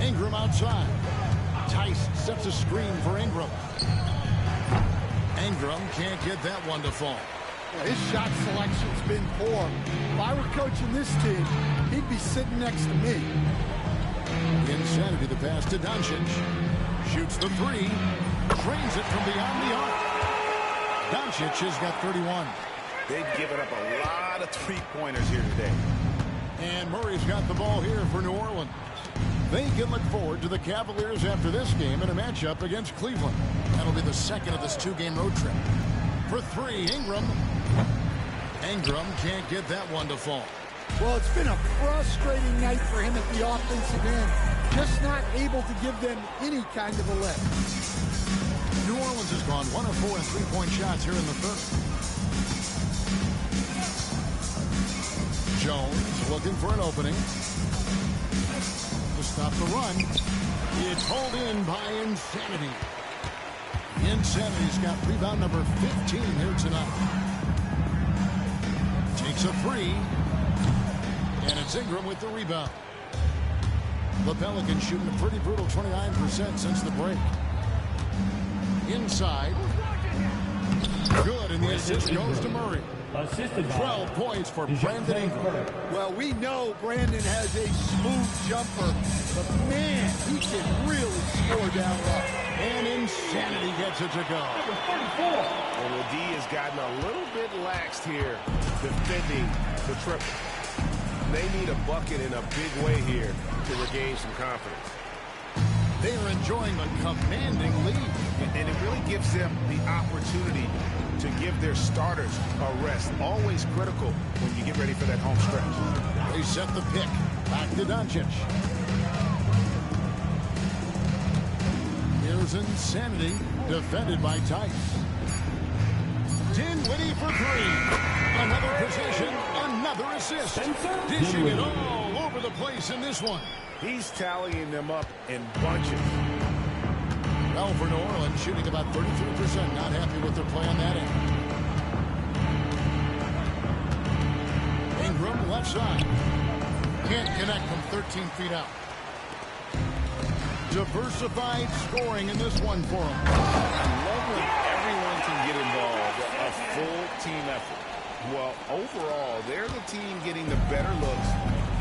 Ingram outside. Tice sets a screen for Ingram. Ingram can't get that one to fall. Well, his shot selection's been poor. If I were coaching this team, he'd be sitting next to me. Insanity, the pass to Doncic. Shoots the three. Drains it from beyond the arc. Doncic has got 31. They've given up a lot of three-pointers here today. And Murray's got the ball here for New Orleans. They can look forward to the Cavaliers after this game in a matchup against Cleveland. That'll be the second of this 2-game road trip. For 3, Ingram. Ingram can't get that one to fall. Well, it's been a frustrating night for him at the offensive end. just not able to give them any kind of a lift. New Orleans has gone 1 of 4 in three-point shots here in the third. Jones looking for an opening. To stop the run. It's pulled in by Insanity. Insanity's got rebound number 15 here tonight. Takes a three. And it's Ingram with the rebound. The Pelicans shooting a pretty brutal 29% since the break. Inside. Good, and the assist goes to Murray. 12 points for Brandon Ingram. Well, we know Brandon has a smooth jumper, but man, he can really score down low. And Insanity gets it to go. Well, the D has gotten a little bit laxed here defending the triple. They need a bucket in a big way here to regain some confidence. They are enjoying a commanding lead. And it really gives them the opportunity to give their starters a rest. Always critical when you get ready for that home stretch. They set the pick. Back to Doncic. Here's Insanity, defended by Tice. Dinwiddie for three. Another possession, another assist. Dishing it all over the place in this one. He's tallying them up in bunches. Well, for New Orleans, shooting about 33%. Not happy with their play on that end. Ingram, left side. Can't connect from 13 feet out. Diversified scoring in this one for him. I love when everyone can get involved. A full team effort. Well, overall, they're the team getting the better looks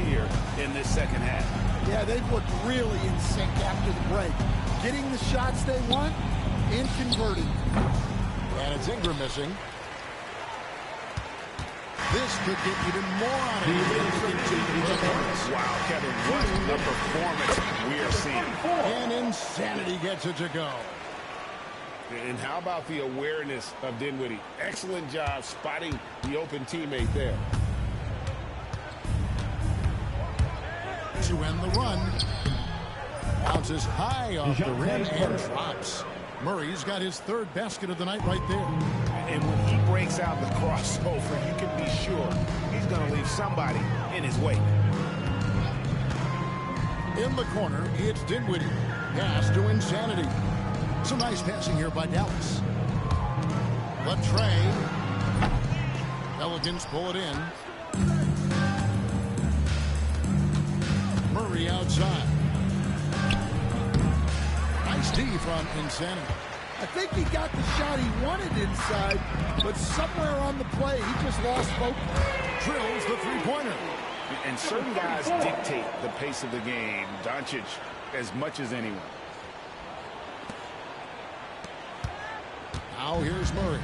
here in this second half. Yeah, they've looked really in sync after the break. Getting the shots they want and converting. And it's Ingram missing. This could get even more out of him. Wow, Kevin, what a performance we are seeing. And Insanity gets it to go. And how about the awareness of Dinwiddie? Excellent job spotting the open teammate there. To end the run. Bounces high off the rim and drops. Murray's got his third basket of the night right there. And when he breaks out the crossover, you can be sure he's going to leave somebody in his wake. In the corner, it's Dinwiddie. Pass to Insanity. Some nice passing here by Dallas. Latrey. Pelicans pull it in. Murray outside. Nice D from Insanity. I think he got the shot he wanted inside, but somewhere on the play, he just lost focus. Drills the three-pointer. And certain guys dictate the pace of the game. Doncic as much as anyone. Now here's Murray.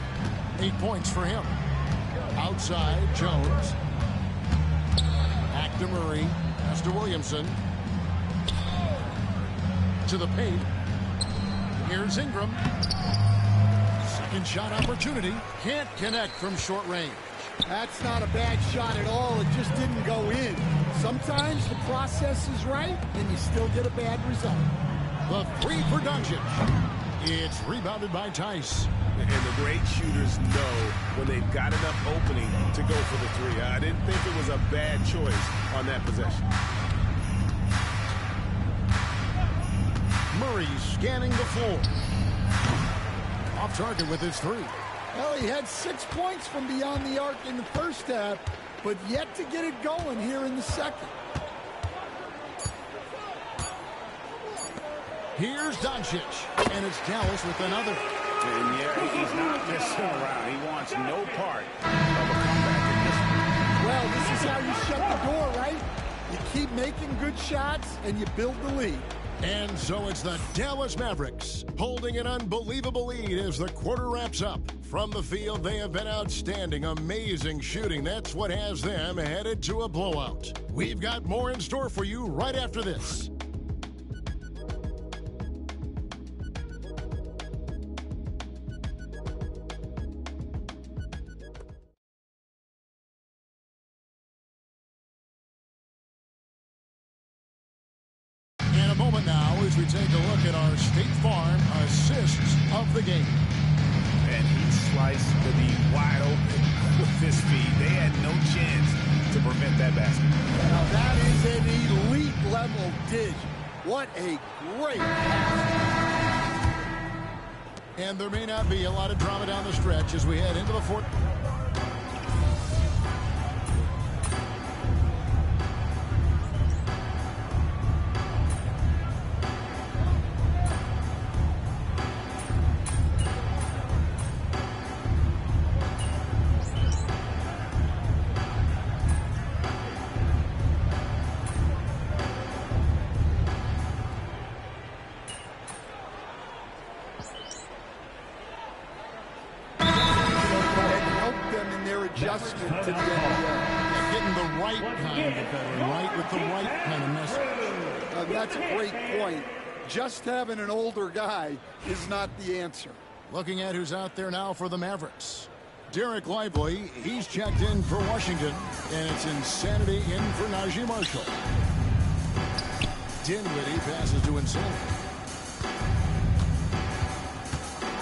8 points for him. Outside, Jones. Back to Murray. Pass to Williamson. To the paint. Here's Ingram. Second shot opportunity. Can't connect from short range. That's not a bad shot at all. It just didn't go in. Sometimes the process is right, and you still get a bad result. The three for Doncic. It's rebounded by Tice. And the great shooters know when they've got enough opening to go for the three. I didn't think it was a bad choice on that possession. Murray scanning the floor. Off target with his three. Well, he had 6 points from beyond the arc in the first half, but yet to get it going here in the second. Here's Doncic, and it's Dallas with another. And yeah, he's not messing around. He wants no part of a comeback in this one. Well, this is how you shut the door, right? You keep making good shots, and you build the lead. And so it's the Dallas Mavericks holding an unbelievable lead as the quarter wraps up. From the field, they have been outstanding, amazing shooting. That's what has them headed to a blowout. We've got more in store for you right after this. as we take a look at our State Farm assists of the game. And he sliced to the wide open with this speed. They had no chance to prevent that basket. Now that is an elite level dish. What a great pass. And there may not be a lot of drama down the stretch as we head into the fourth. Adjustment to getting the right kind of veteran, right with the right kind of message. That's a great point. Just having an older guy is not the answer. Looking at who's out there now for the Mavericks. Derek Lively, he's checked in for Washington, and it's Insanity in for Najee Marshall. Dinwiddie passes to Insanity.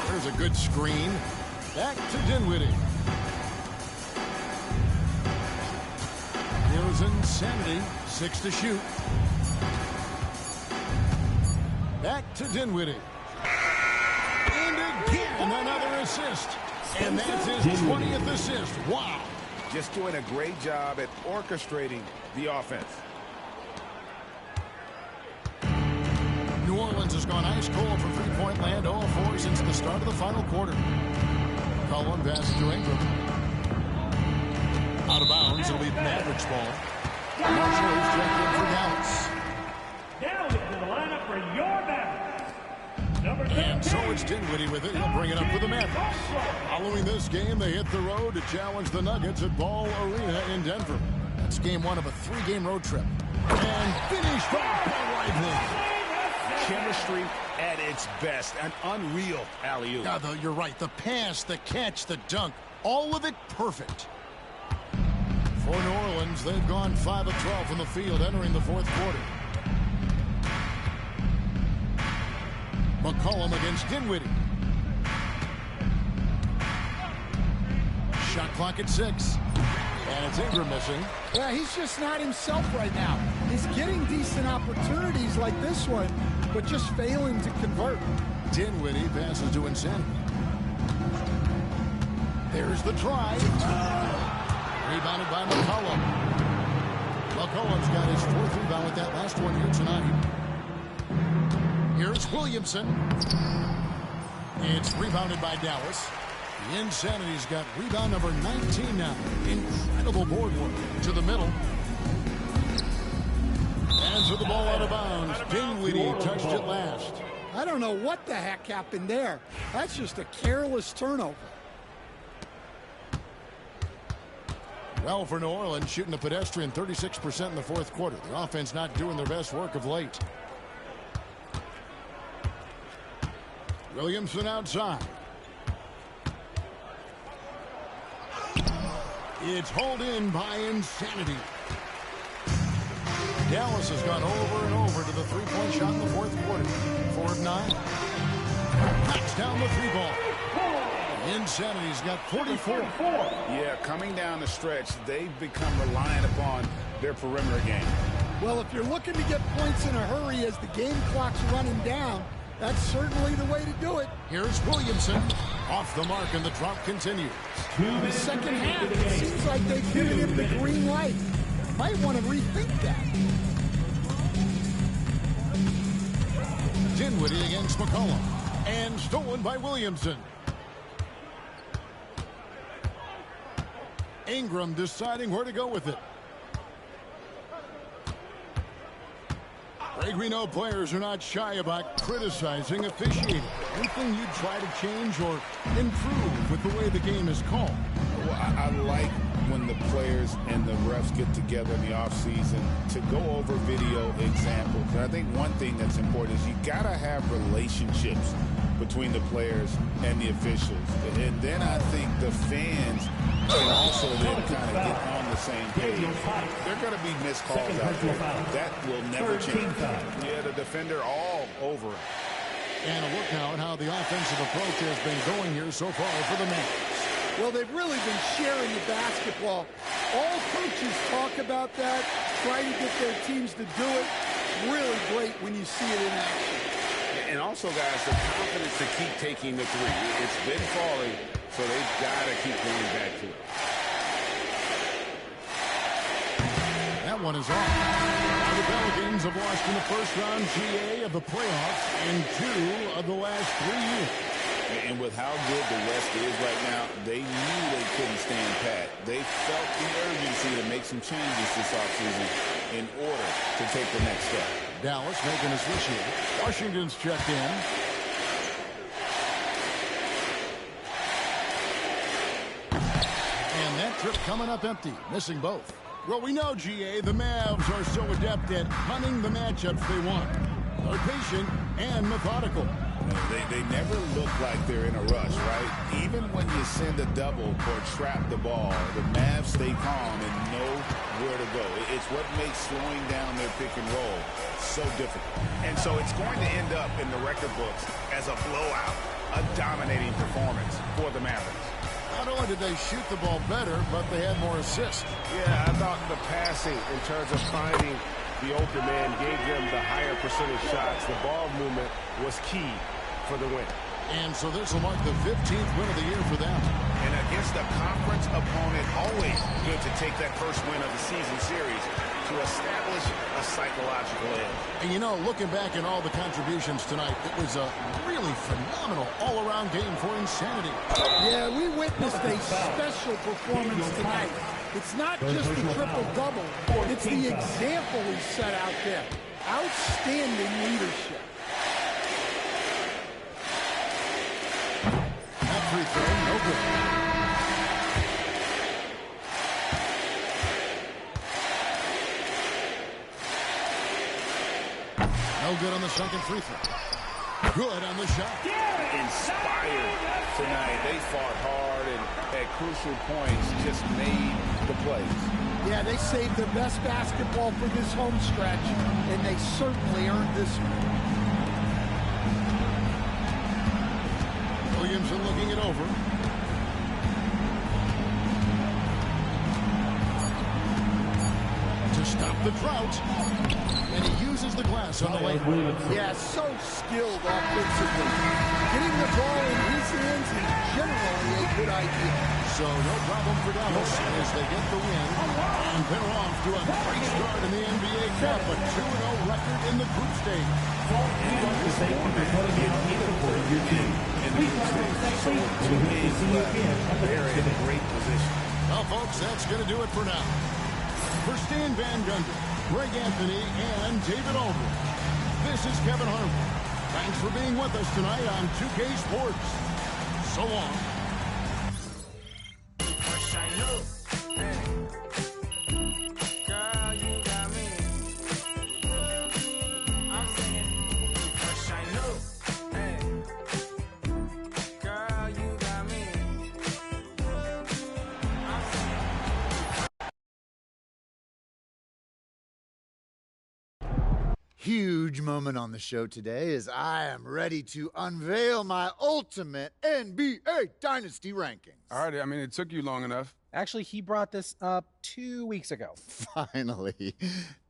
There's a good screen. Back to Dinwiddie. Here's Insanity, 6 to shoot. Back to Dinwiddie. And again, another assist. And that's his 20th assist. Wow. Just doing a great job at orchestrating the offense. New Orleans has gone ice cold for three-point land, 0-4 since the start of the final quarter. Cullen passes to Ingram. Out of bounds, it'll be Mavericks ball. Marshall is checked in for Dallas. Now into the lineup for your Mavericks. Number 13. And so it's Dinwiddie with it. He'll bring it up for the Mavericks. Following this game, they hit the road to challenge the Nuggets at Ball Arena in Denver. That's game one of a three-game road trip. And finished off by Lively. Chemistry at its best. An unreal alley-oop. Yeah, you're right. The pass, the catch, the dunk, all of it perfect. For New Orleans, they've gone 5 of 12 from the field entering the fourth quarter. McCollum against Dinwiddie. Shot clock at 6. And it's Ingram missing. Yeah, he's just not himself right now. He's getting decent opportunities like this one, but just failing to convert. Dinwiddie passes to Insanity. There's the drive. Rebounded by McCollum. McCollum's got his 4th rebound with that last one here tonight. Here's Williamson. It's rebounded by Dallas. The Insanity's got rebound number 19 now. Incredible board work to the middle. And to the ball out of bounds. Dinwiddie touched it last. I don't know what the heck happened there. That's just a careless turnover. Well, for New Orleans, shooting a pedestrian 36% in the fourth quarter. Their offense not doing their best work of late. Williamson outside. It's hauled in by Insanity. Dallas has gone over and over to the three-point shot in the fourth quarter. 4 of 9. Knocks down the three ball. Insanity's got 44. Yeah, coming down the stretch, they've become reliant upon their perimeter game. Well, if you're looking to get points in a hurry as the game clock's running down, that's certainly the way to do it. Here's Williamson. Off the mark, and the drop continues. In the second half, it seems like they've given him the green light. Might want to rethink that. Dinwiddie against McCollum. And stolen by Williamson. Ingram deciding where to go with it. Greg, we know players are not shy about criticizing officiating. Anything you'd try to change or improve with the way the game is called? Well, I like when the players and the refs get together in the offseason to go over video examples. And I think one thing that's important is you got to have relationships between the players and the officials. And then I think the fans can also then kind of get on the the same page. They're going to be missed calls out there. That will never change. Yeah, the defender all over it. And a look now at how the offensive approach has been going here so far for the Mavs. Well, they've really been sharing the basketball. All coaches talk about that, try to get their teams to do it. Really great when you see it in action. And also, guys, the confidence to keep taking the three. It's been falling, so they've got to keep going back to it. That one is off. Now the Pelicans have lost in the first round GA of the playoffs in 2 of the last 3 years. And with how good the West is right now, they knew they couldn't stand pat. They felt the urgency to make some changes this offseason in order to take the next step. Dallas making a switch here. Washington's checked in. And that trip coming up empty, missing both. Well, we know, GA, the Mavs are so adept at hunting the matchups they want. They're patient and methodical. They never look like they're in a rush, right? Even when you send a double or trap the ball, the Mavs stay calm and know where to go. It's what makes slowing down their pick and roll so difficult. And so it's going to end up in the record books as a blowout, a dominating performance for the Mavericks. Not only did they shoot the ball better, but they had more assists. Yeah, I thought the passing in terms of finding the open man gave them the higher percentage shots. The ball movement was key for the win. And so this will mark the 15th win of the year for them. And against a conference opponent, always good to take that first win of the season series to establish a psychological edge. And you know, looking back at all the contributions tonight, it was a really phenomenal all-around game for Insanity. Yeah, we witnessed a special performance tonight. It's not just the triple-double. It's the example he set out there. Outstanding leadership. That free throw, no good. No good on the second free throw. Good on the shot. Inspired tonight. They fought hard and at crucial points just made the plays. Yeah, they saved their best basketball for this home stretch, and they certainly earned this one. Williamson looking it over. To stop the drought. And he uses the glass on the way. Yeah, so skilled offensively. Getting the ball in his hands is generally a good idea. So no problem for Dallas as they get the win. And they're off to a great start in the NBA Cup, a 2-0 record in the group stage. They're in a great position. Well, folks, that's going to do it for now. For Stan Van Gundy, Greg Anthony, and David Aldridge, this is Kevin Harlan. Thanks for being with us tonight on 2K Sports. So long. Huge moment on the show today as I am ready to unveil my ultimate NBA Dynasty rankings. All right, I mean, it took you long enough. Actually, he brought this up 2 weeks ago. Finally,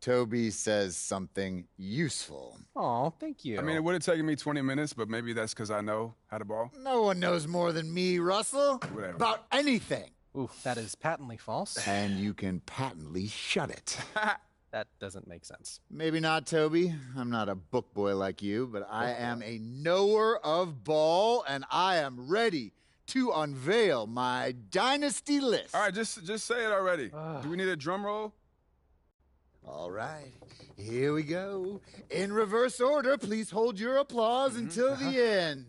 Toby says something useful. Oh, thank you. I mean, it would have taken me 20 minutes, but maybe that's because I know how to ball. No one knows more than me, Russell, Whatever. about anything. Ooh, that is patently false. And you can patently shut it. That doesn't make sense. Maybe not, Toby. I'm not a book boy like you, but I am a knower of ball, and I am ready to unveil my dynasty list. All right, just say it already. Do we need a drum roll? All right, here we go. In reverse order, please hold your applause until the end.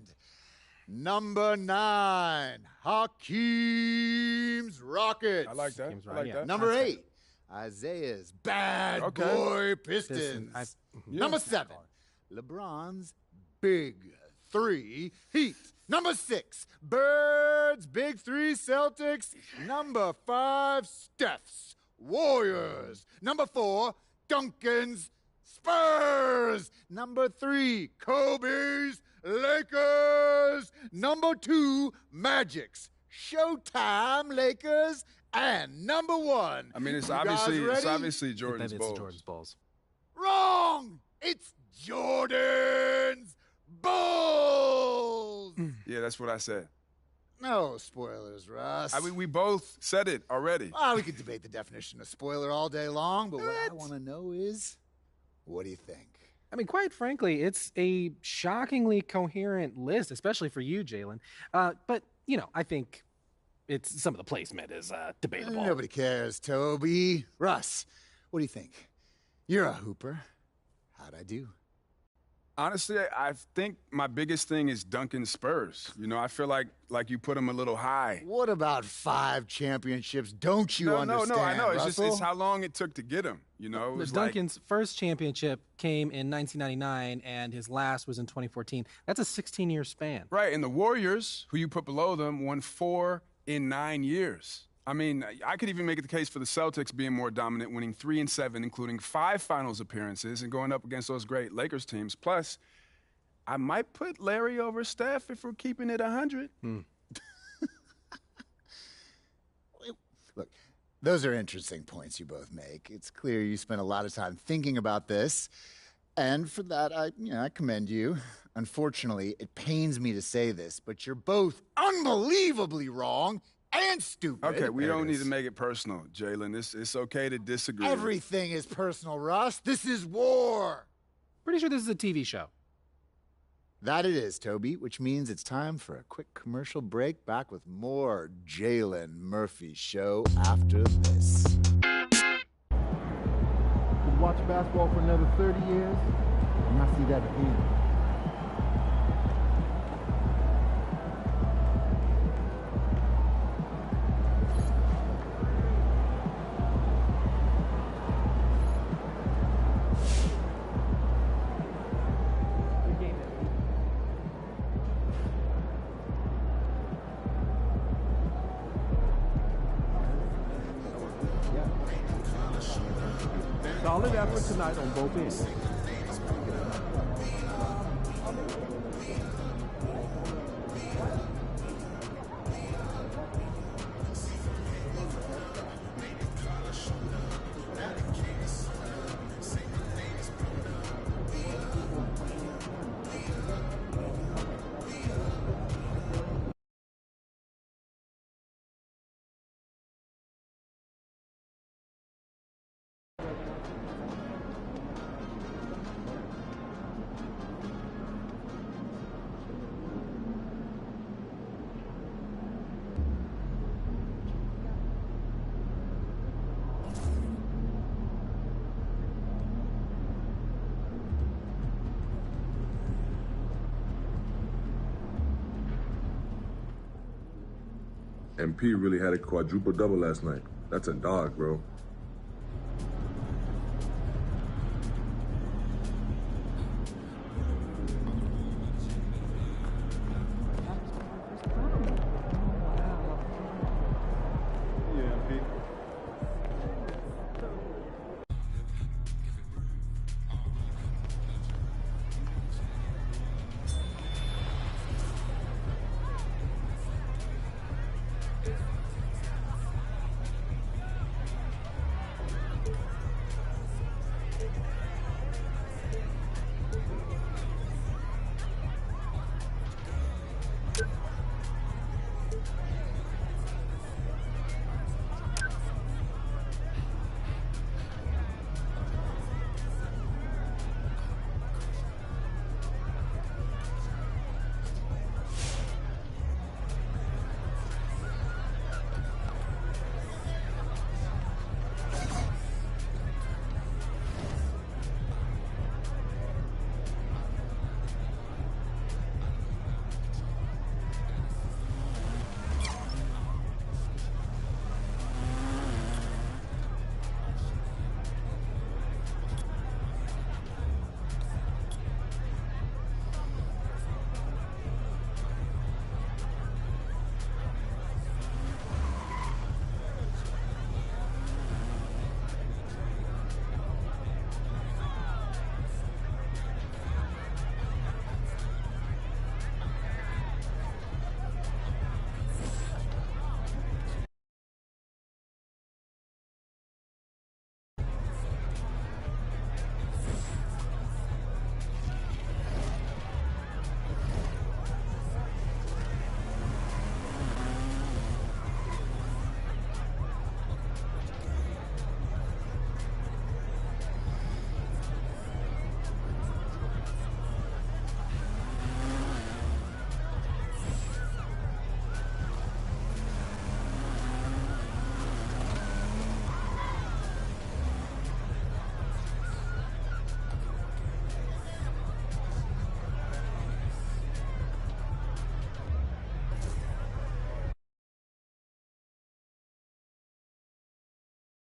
Number 9, Hakeem's Rockets. I like that. I like that. Number 8, Isaiah's Bad Boy Pistons. Number 7, LeBron's Big 3 Heat. Number 6, Birds Big 3 Celtics. Number 5, Steph's Warriors. Number 4, Duncan's Spurs. Number 3, Kobe's Lakers. Number 2, Magic's Showtime Lakers. And number 1. I mean, it's You obviously guys ready? Jordan's It's Bulls. Jordan's Bulls. Wrong! It's Jordan's Bulls! Yeah, that's what I said. No spoilers, Russ. I mean, we both said it already. Well, we could debate the definition of spoiler all day long, but what I want to know is, what do you think? I mean, quite frankly, it's a shockingly coherent list, especially for you, Jalen. But, you know, I think it's some of the placement is debatable. Nobody cares, Toby. Russ, what do you think? You're a hooper. How'd I do? Honestly, I think my biggest thing is Duncan Spurs. You know, I feel like you put him a little high. What about 5 championships? Don't you understand, No, I know. Russell? It's how long it took to get him. You know, it was Duncan's first championship came in 1999, and his last was in 2014. That's a 16-year span. Right, and the Warriors, who you put below them, won 4 in 9 years. I mean, I could even make the case for the Celtics being more dominant, winning 3 and 7, including 5 finals appearances and going up against those great Lakers teams. Plus, I might put Larry over Steph if we're keeping it 100. Look, those are interesting points you both make. It's clear you spent a lot of time thinking about this, and for that, I commend you. Unfortunately, it pains me to say this, but you're both unbelievably wrong and stupid. Okay, we don't need to make it personal, Jalen. It's okay to disagree. Everything is personal, Russ. This is war. Pretty sure this is a TV show. That it is, Toby, which means it's time for a quick commercial break. Back with more Jalen Murphy Show after this. You watch basketball for another 30 years, and I see that again. Solid effort tonight on both ends. MP really had a quadruple double last night. That's a dog, bro.